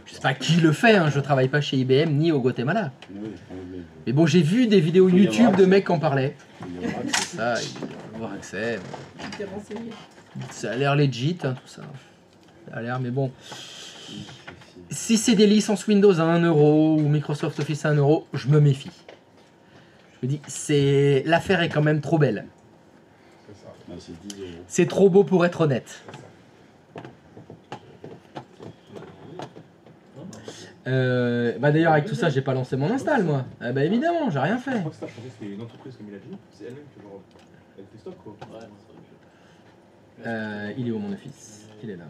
Je sais pas qui le fait, hein. Je travaille pas chez IBM ni au Guatemala. Oui, mais bon, j'ai vu des vidéos YouTube de mecs qui en parlaient. C'est ça, il faut avoir accès. Tu t'es renseigné. Ça a l'air legit, hein, tout ça. Ça a l'air, mais bon. Si c'est des licences Windows à 1 euro ou Microsoft Office à 1 euro, je me méfie. Je me dis, l'affaire est quand même trop belle. C'est trop beau pour être honnête. D'ailleurs, avec tout ça, j'ai pas lancé mon install, moi. Bah évidemment, j'ai rien fait. Je crois que ça, je pensais que c'était une entreprise comme il a dit. C'est elle-même qui elle fait stock, quoi. Il est où mon office? Il est là.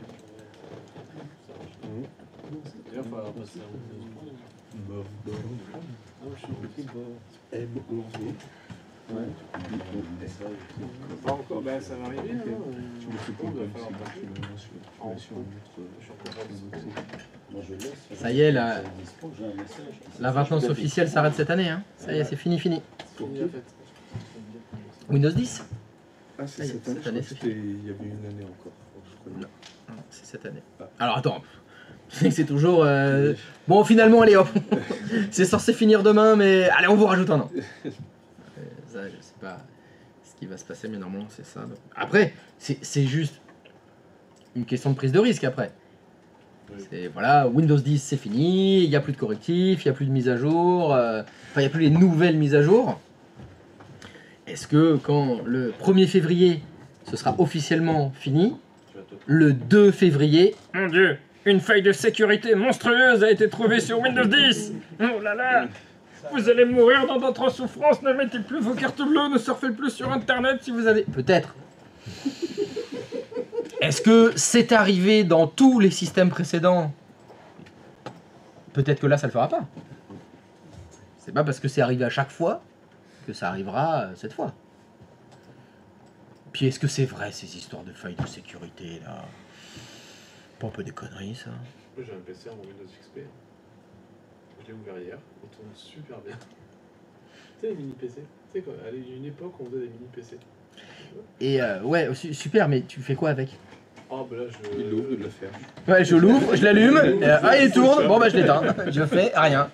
Pas encore, ben ça va arriver. Ça y est, la maintenance officielle s'arrête cette année. Hein. Ça y est, c'est fini. Windows 10? Ah, c'est cette année, il y avait une année encore. Non, c'est cette année. Alors attends, c'est toujours... Bon, finalement, allez hop, c'est censé finir demain, mais allez, on vous rajoute un an. Ça, je sais pas ce qui va se passer, mais normalement, c'est ça. Donc... Après, c'est juste une question de prise de risque, après. Voilà, Windows 10, c'est fini, il n'y a plus de correctifs, il n'y a plus de mise à jour, enfin, il n'y a plus les nouvelles mises à jour. Est-ce que quand le 1er février, ce sera officiellement fini, le 2 février, mon Dieu, une faille de sécurité monstrueuse a été trouvée sur Windows 10. Oh là là, vous allez mourir dans d'autres souffrances, ne mettez plus vos cartes bleues, ne surfez plus sur Internet si vous avez... Peut-être. Est-ce que c'est arrivé dans tous les systèmes précédents? Peut-être que là, ça le fera pas. C'est pas parce que c'est arrivé à chaque fois que ça arrivera cette fois. Puis est-ce que c'est vrai ces histoires de failles de sécurité là? Pas un peu des conneries ça? Moi j'ai un PC en Windows XP. Je l'ai ouvert hier, il tourne super bien. Tu sais les mini PC? Tu sais quoi, à une époque on faisait des mini PC. Et ouais, super, mais tu fais quoi avec? Ah bah là je... Il l'ouvre, il la ferme. Ouais, je l'ouvre, je l'allume, il tourne, bon bah je l'éteins. Je fais rien.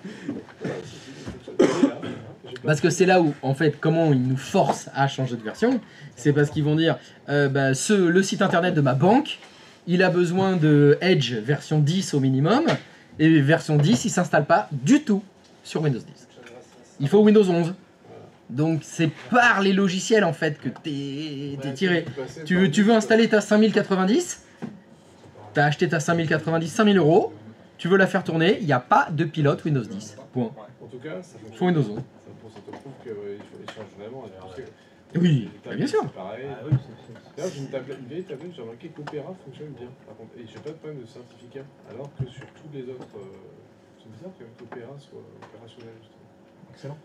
Parce que c'est là où, en fait, comment ils nous forcent à changer de version, c'est parce qu'ils vont dire, le site internet de ma banque, il a besoin de Edge version 10 au minimum, et version 10, il s'installe pas du tout sur Windows 10. Il faut Windows 11. Donc c'est par les logiciels en fait que t'es tiré. Tu veux installer ta 5090, t'as acheté ta 5090 5000 €, tu veux la faire tourner, il n'y a pas de pilote Windows 10. Point. En tout cas, ça faut Windows 11. Ça te prouve qu'il change vraiment. Oui, bien sûr. C'est pareil. D'ailleurs, j'ai une vieille tablette, j'ai remarqué qu'Opera fonctionne bien. Par contre, et j'ai pas de problème de certificat. Alors que sur tous les autres, c'est bizarre qu'Opera soit opérationnel justement. Excellent.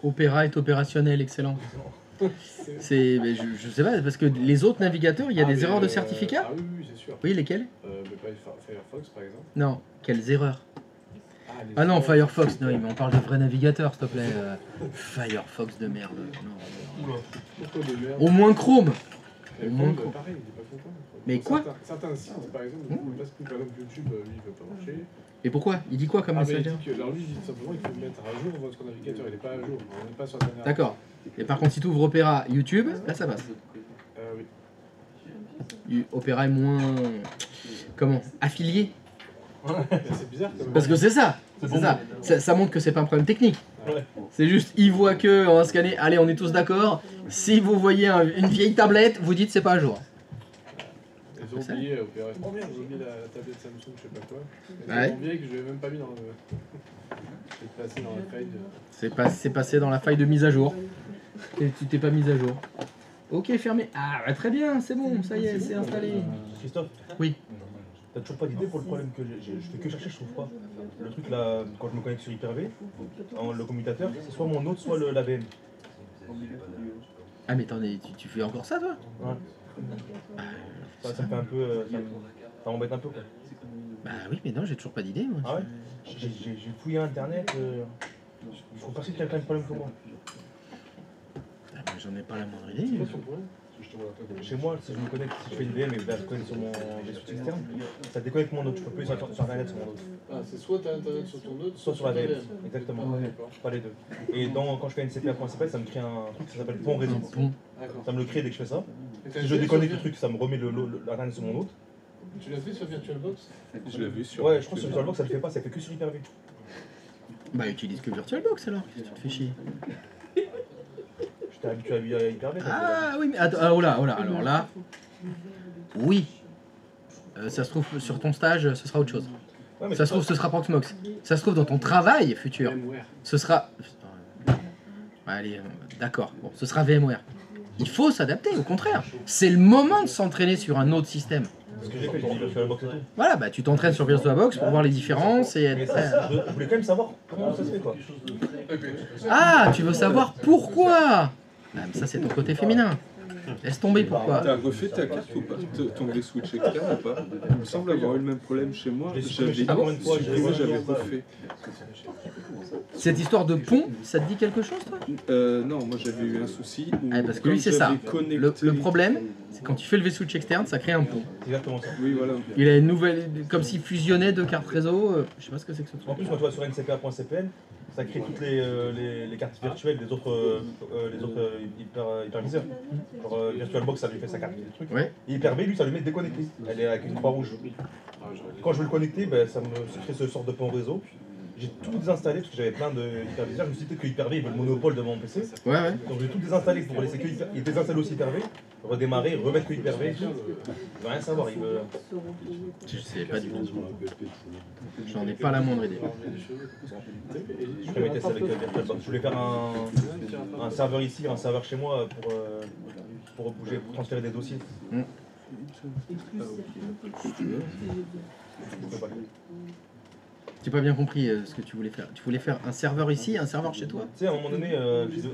Opera est opérationnel, excellent. C'est, je sais pas, parce que les autres navigateurs, il y a des erreurs de certificat. Ah oui, c'est sûr. Oui, lesquelles? Mais pas Firefox par exemple. Non, quelles erreurs? Ah non, Firefox, non, mais on parle de vrais navigateurs, s'il te plaît. Firefox de merde. Non. Pourquoi de merde? Au moins Chrome. Au moins Chrome. Pareil, il est pas content. Mais quoi? Certains sites, par exemple, parce que par exemple YouTube, lui, il veut pas marcher. Et pourquoi? Il dit quoi comme message? Il dit que, alors lui, il dit simplement qu'il faut mettre à jour votre navigateur, il n'est pas à jour. On n'est pas sur la dernière. D'accord. Et par contre, si tu ouvres Opera YouTube, là ça passe. Oui. Opera est moins. Comment? Affilié. C'est bizarre quand même. Parce que c'est ça. Ça montre que c'est pas un problème technique. Ouais. C'est juste, ils voient que on va scanner. Allez, on est tous d'accord. Si vous voyez une vieille tablette, vous dites c'est pas à jour. Ils ont oublié Opera. C'est trop bien, ils ont oublié la tablette Samsung, je sais pas quoi. Ouais. Ils ont oublié que je l'ai même pas mis dans le. C'est passé dans la faille de. C'est passé dans la faille de mise à jour. Et tu t'es pas mise à jour. Ok, fermé. Ah, bah, très bien, c'est bon, ça y est, c'est installé. Christophe? Oui. T'as toujours pas d'idée pour le problème que j'ai? Je fais que chercher, je trouve pas. Le truc là, quand je me connecte sur Hyper-V, le commutateur, c'est soit mon autre, soit la VM. Ah mais attendez, tu fais encore ça toi? Ouais. Ça me fait un peu. Ça m'embête un peu quoi. Bah oui, mais non, j'ai toujours pas d'idée moi. Ah ouais? J'ai fouillé internet. Il faut passer qu'il y a plein de problèmes que moi. Ah, bah, j'en ai pas la moindre idée. Chez moi, si je me connecte, si je fais une VM et que je connecte sur mon switch externe, ça déconnecte mon autre. Je peux plus sur internet sur mon autre. Ah, c'est soit tu as internet sur ton autre, soit sur la VM. Exactement. Pas les deux. Et quand je fais NCP.cpl, ça me crée un truc qui s'appelle pont réseau. Ça me le crée dès que je fais ça. Si je déconnecte le truc, ça me remet l'internet sur mon autre. Tu l'as fait sur VirtualBox? Je l'ai vu sur. Ouais, je crois que sur VirtualBox ça le fait pas, ça fait que sur Hyper-V. Bah utilise que VirtualBox alors, tu te fais chier. J'étais habitué à Hyper-V. Ah oui, mais attends, alors là, oui. Ça se trouve sur ton stage, ce sera autre chose. Ouais, ça se trouve, ce sera Proxmox. Ça se trouve dans ton travail futur, ce sera. Allez, d'accord. Bon, ce sera VMware. Il faut s'adapter, au contraire. C'est le moment de s'entraîner sur un autre système. Ce que j'ai fait, j'ai dit VirtualBox et tout. Voilà, bah tu t'entraînes sur VirtualBox pour voir les différences et être prêt. Je voulais quand même savoir comment ça se fait quoi. Ah, tu veux savoir pourquoi? Ah, mais ça c'est ton côté féminin. Laisse tomber, pourquoi? T'as refait ta carte ou pas? Ton switch externe ou pas? Il me semble avoir eu le même problème chez moi. J'avais refait. Cette histoire de pont, ça te dit quelque chose toi? Non, moi j'avais eu un souci. Parce que lui c'est ça. Le problème, c'est quand tu fais le V-switch externe, ça crée un pont. Exactement ça. Oui, voilà. Il a une nouvelle, comme s'il fusionnait deux cartes réseau. Je sais pas ce que c'est que ce truc. En plus, quand tu vas sur ncpa.cpl, ça crée toutes les cartes virtuelles des autres hyperviseurs. Genre VirtualBox, ça lui fait sa carte des trucs. Ouais. Et Hyper-V, lui, ça lui met déconnecté. Elle est avec une croix rouge. Quand je veux le connecter, ça me crée ce sort de pont réseau. J'ai tout désinstallé parce que j'avais plein de hyperviseurs. Je me suis dit peut-être que Hyper-V il veut le monopole de mon PC. Ouais, ouais. Donc j'ai tout désinstallé pour laisser que Hyper-V. Il désinstalle aussi Hyper-V, redémarrer, remettre que Hyper-V. Il veut rien savoir. Il veut. Je sais pas du tout. J'en ai pas la moindre idée. Je ferai mes tests avec VirtualBox. Je voulais faire un serveur ici, un serveur chez moi pour bouger, pour transférer des dossiers. Et plus J'ai pas bien compris ce que tu voulais faire. Tu voulais faire un serveur ici, un serveur chez toi? Tu sais, à un moment donné,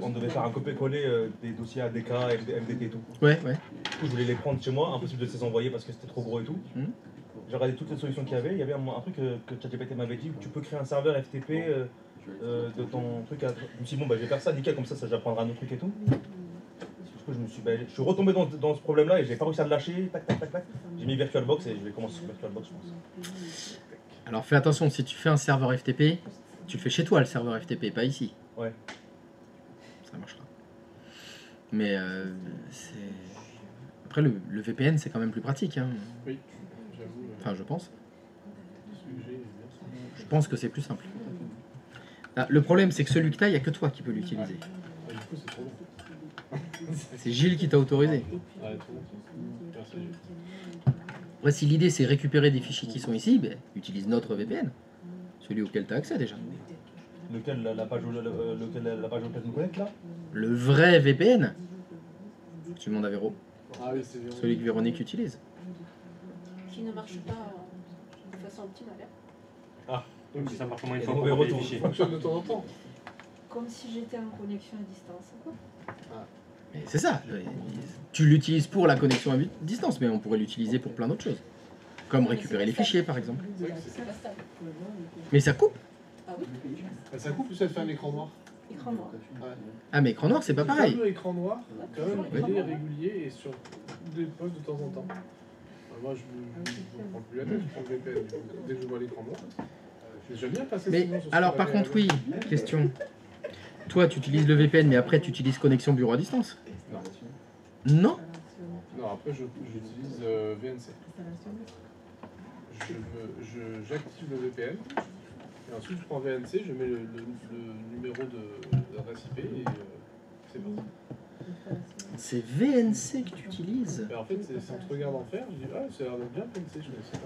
on devait faire un copier-coller des dossiers ADK, MDT et tout. Ouais. Du coup, je voulais les prendre chez moi, impossible de se les envoyer parce que c'était trop gros et tout. J'ai regardé toutes les solutions qu'il y avait. Il y avait un truc que ChatGPT m'avait dit où tu peux créer un serveur FTP de ton truc. Je me suis dit, bon, bah, je vais faire ça, nickel, comme ça j'apprendrai un autre truc et tout. Du coup, je suis retombé dans ce problème-là et j'ai pas réussi à le lâcher. Tac. J'ai mis VirtualBox et je vais commencer sur VirtualBox, je pense. Alors fais attention, si tu fais un serveur FTP, tu le fais chez toi le serveur FTP, pas ici. Ouais. Ça marchera. Mais c'est... Après le VPN c'est quand même plus pratique. Hein. Oui, j'avoue. Enfin je pense. Je pense que c'est plus simple. Ah, le problème c'est que celui que tu as, il n'y a que toi qui peux l'utiliser. Du coup, c'est trop long. C'est Gilles qui t'a autorisé. Ouais, trop long. Merci, Gilles. Après, si l'idée c'est récupérer des fichiers qui sont ici, ben, utilise notre VPN, celui auquel tu as accès déjà. Lequel, la page auquel je me connecte là? Le vrai VPN. Tu demandes à Véro. Ah oui, c'est Véronique. Celui que Véronique utilise. Qui ne marche pas de façon optimale. Ah, Donc ça marche comment une Et fois mauvais qu'on a des retour. fichiers. Ça fonctionne de temps en temps. Comme si j'étais en connexion à distance. Quoi. Mais c'est ça. Tu l'utilises pour la connexion à distance, mais on pourrait l'utiliser pour plein d'autres choses. Comme récupérer les fichiers par exemple. C'est vrai que c'est C'est pas stable. Mais ça coupe. Ah oui. Ça coupe ou ça te fait un écran noir? Écran noir. Ouais. Ah mais écran noir c'est pas Le pareil. fameux écran noir, quand même, Oui. il est régulier et sur des postes de temps en temps. Moi, je ne prends plus la tête, je prends le VPN. Dès que je vois l'écran noir, j'aime bien passer Mais sinon sur alors ce par papier contre oui, question. Toi tu utilises le VPN mais après tu utilises connexion bureau à distance. Non. Non. Non, après, j'utilise VNC. J'active le VPN. Et ensuite, je prends VNC, je mets le numéro d'adresse IP et c'est parti. C'est VNC que tu utilises. Et en fait, c'est en te regardant faire, je dis, ah, ça a l'air d'être bien VNC, je connaissais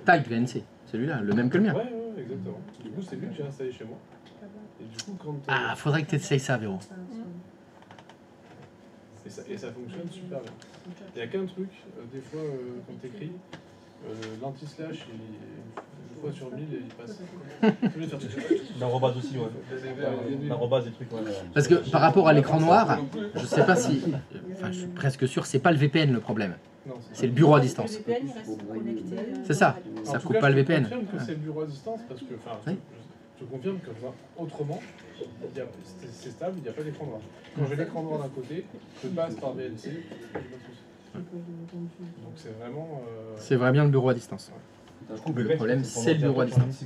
pas. Type VNC, celui-là, le même que le mien. Ouais, exactement. Du coup, c'est lui que j'ai installé chez moi. Et du coup, quand. Ah, faudrait que tu essayes ça, Véro. Et ça fonctionne super bien. Il n'y a qu'un truc, des fois, quand tu écris, l'anti-slash, une fois sur 1000, il passe. L'arrobase aussi, ouais. L'arrobase des trucs, ouais. Parce que par rapport à l'écran noir, je sais pas si... Enfin, je suis presque sûr, c'est pas le VPN le problème. C'est le bureau à distance. Le VPN il reste connecté. C'est ça, ça coupe pas le VPN. Je confirme que c'est le bureau à distance parce que, enfin, Oui. je confirme que autrement, c'est stable, il n'y a pas d'écran noir. Quand j'ai l'écran noir d'un côté, je passe par VNC, j'ai pas de souci. Donc c'est vraiment. C'est vraiment bien le bureau à distance. Le problème, c'est le bureau à distance.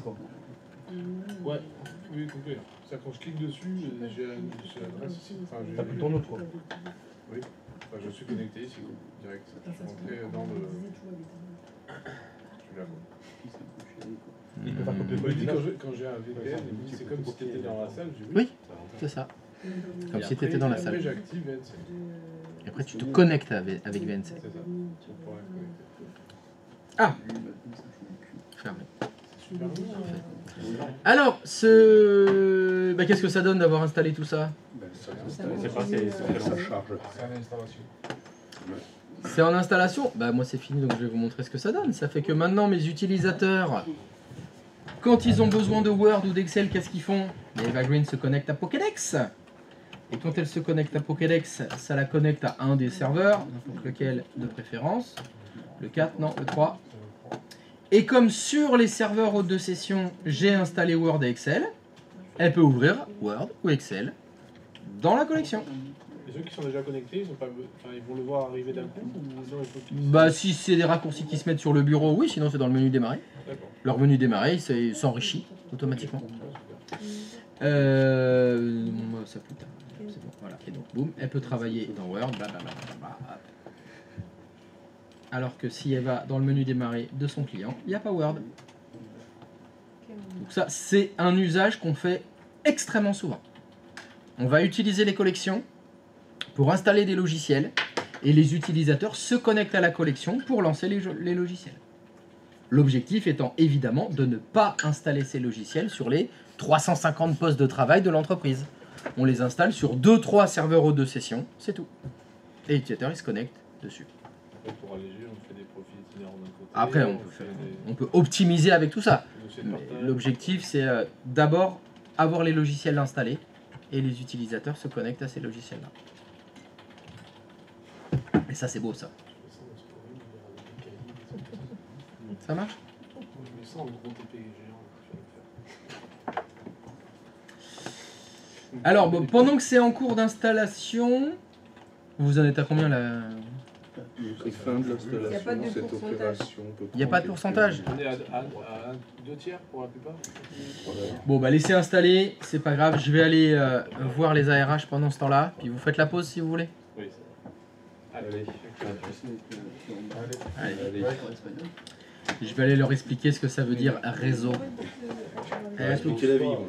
Ouais, oui, complet. C'est-à-dire quand je clique dessus, j'ai l'adresse ici. Enfin, T'as plus ton autre, quoi. Oui, enfin, je suis connecté ici, direct. Je suis rentré dans le. Je suis là, quoi. Il peut faire copier-coller Il me dit du neuf. quand j'ai un VPN, il me dit, c'est comme si tu étais dans la salle. Je dis Oui, c'est ça. Comme si tu étais dans la Après, salle. j'active VNC. Et après, tu te connectes avec VNC. C'est ça. On pourrait connecter. Ah, fermé. Super bien. Alors, qu'est-ce que ça donne d'avoir installé tout ça? Je sais pas, c'est Ça charge. C'est une installation. C'est en installation. Bah moi c'est fini donc je vais vous montrer ce que ça donne. Ça fait que maintenant mes utilisateurs, quand ils ont besoin de Word ou d'Excel, qu'est-ce qu'ils font? Eva Green se connecte à Pokédex. Et quand elle se connecte à Pokédex, ça la connecte à un des serveurs, donc lequel de préférence? Le 4, non, le 3. Et comme sur les serveurs haute de session, j'ai installé Word et Excel, elle peut ouvrir Word ou Excel dans la collection. Et ceux qui sont déjà connectés, ils vont le voir arriver d'un coup ou non, il faut qu'ils... Bah si c'est des raccourcis qui se mettent sur le bureau, oui, sinon c'est dans le menu démarrer. D'accord. Leur menu démarrer, ça s'enrichit automatiquement. Ça plus tard. C'est bon, voilà. Et donc boum, elle peut travailler dans Word, blablabla. Hop. Alors que si elle va dans le menu démarrer de son client, il n'y a pas Word. Donc ça, c'est un usage qu'on fait extrêmement souvent. On va utiliser les collections pour installer des logiciels et les utilisateurs se connectent à la collection pour lancer les logiciels. L'objectif étant évidemment de ne pas installer ces logiciels sur les 350 postes de travail de l'entreprise. On les installe sur 2-3 serveurs haute de session, c'est tout. Et l'utilisateur il se connecte dessus. Après, pour alléger, on fait des profils itinérants d'un côté. Après, on peut optimiser avec tout ça. Mais l'objectif, c'est d'abord avoir les logiciels installés et les utilisateurs se connectent à ces logiciels-là. Et ça, c'est beau, ça. Ça marche? Je me sens en gros TP géant. Alors, bon, pendant que c'est en cours d'installation, vous en êtes à combien là? Fin de l'installation de cette opération. Il n'y a pas de pourcentage? On est à 2 tiers pour la plupart. Bon, bah laissez installer, c'est pas grave. Je vais aller voir les ARH pendant ce temps-là. Puis vous faites la pause si vous voulez. Oui, allez. Allez. Je vais aller leur expliquer ce que ça veut dire réseau. Expliquer la vie, moi.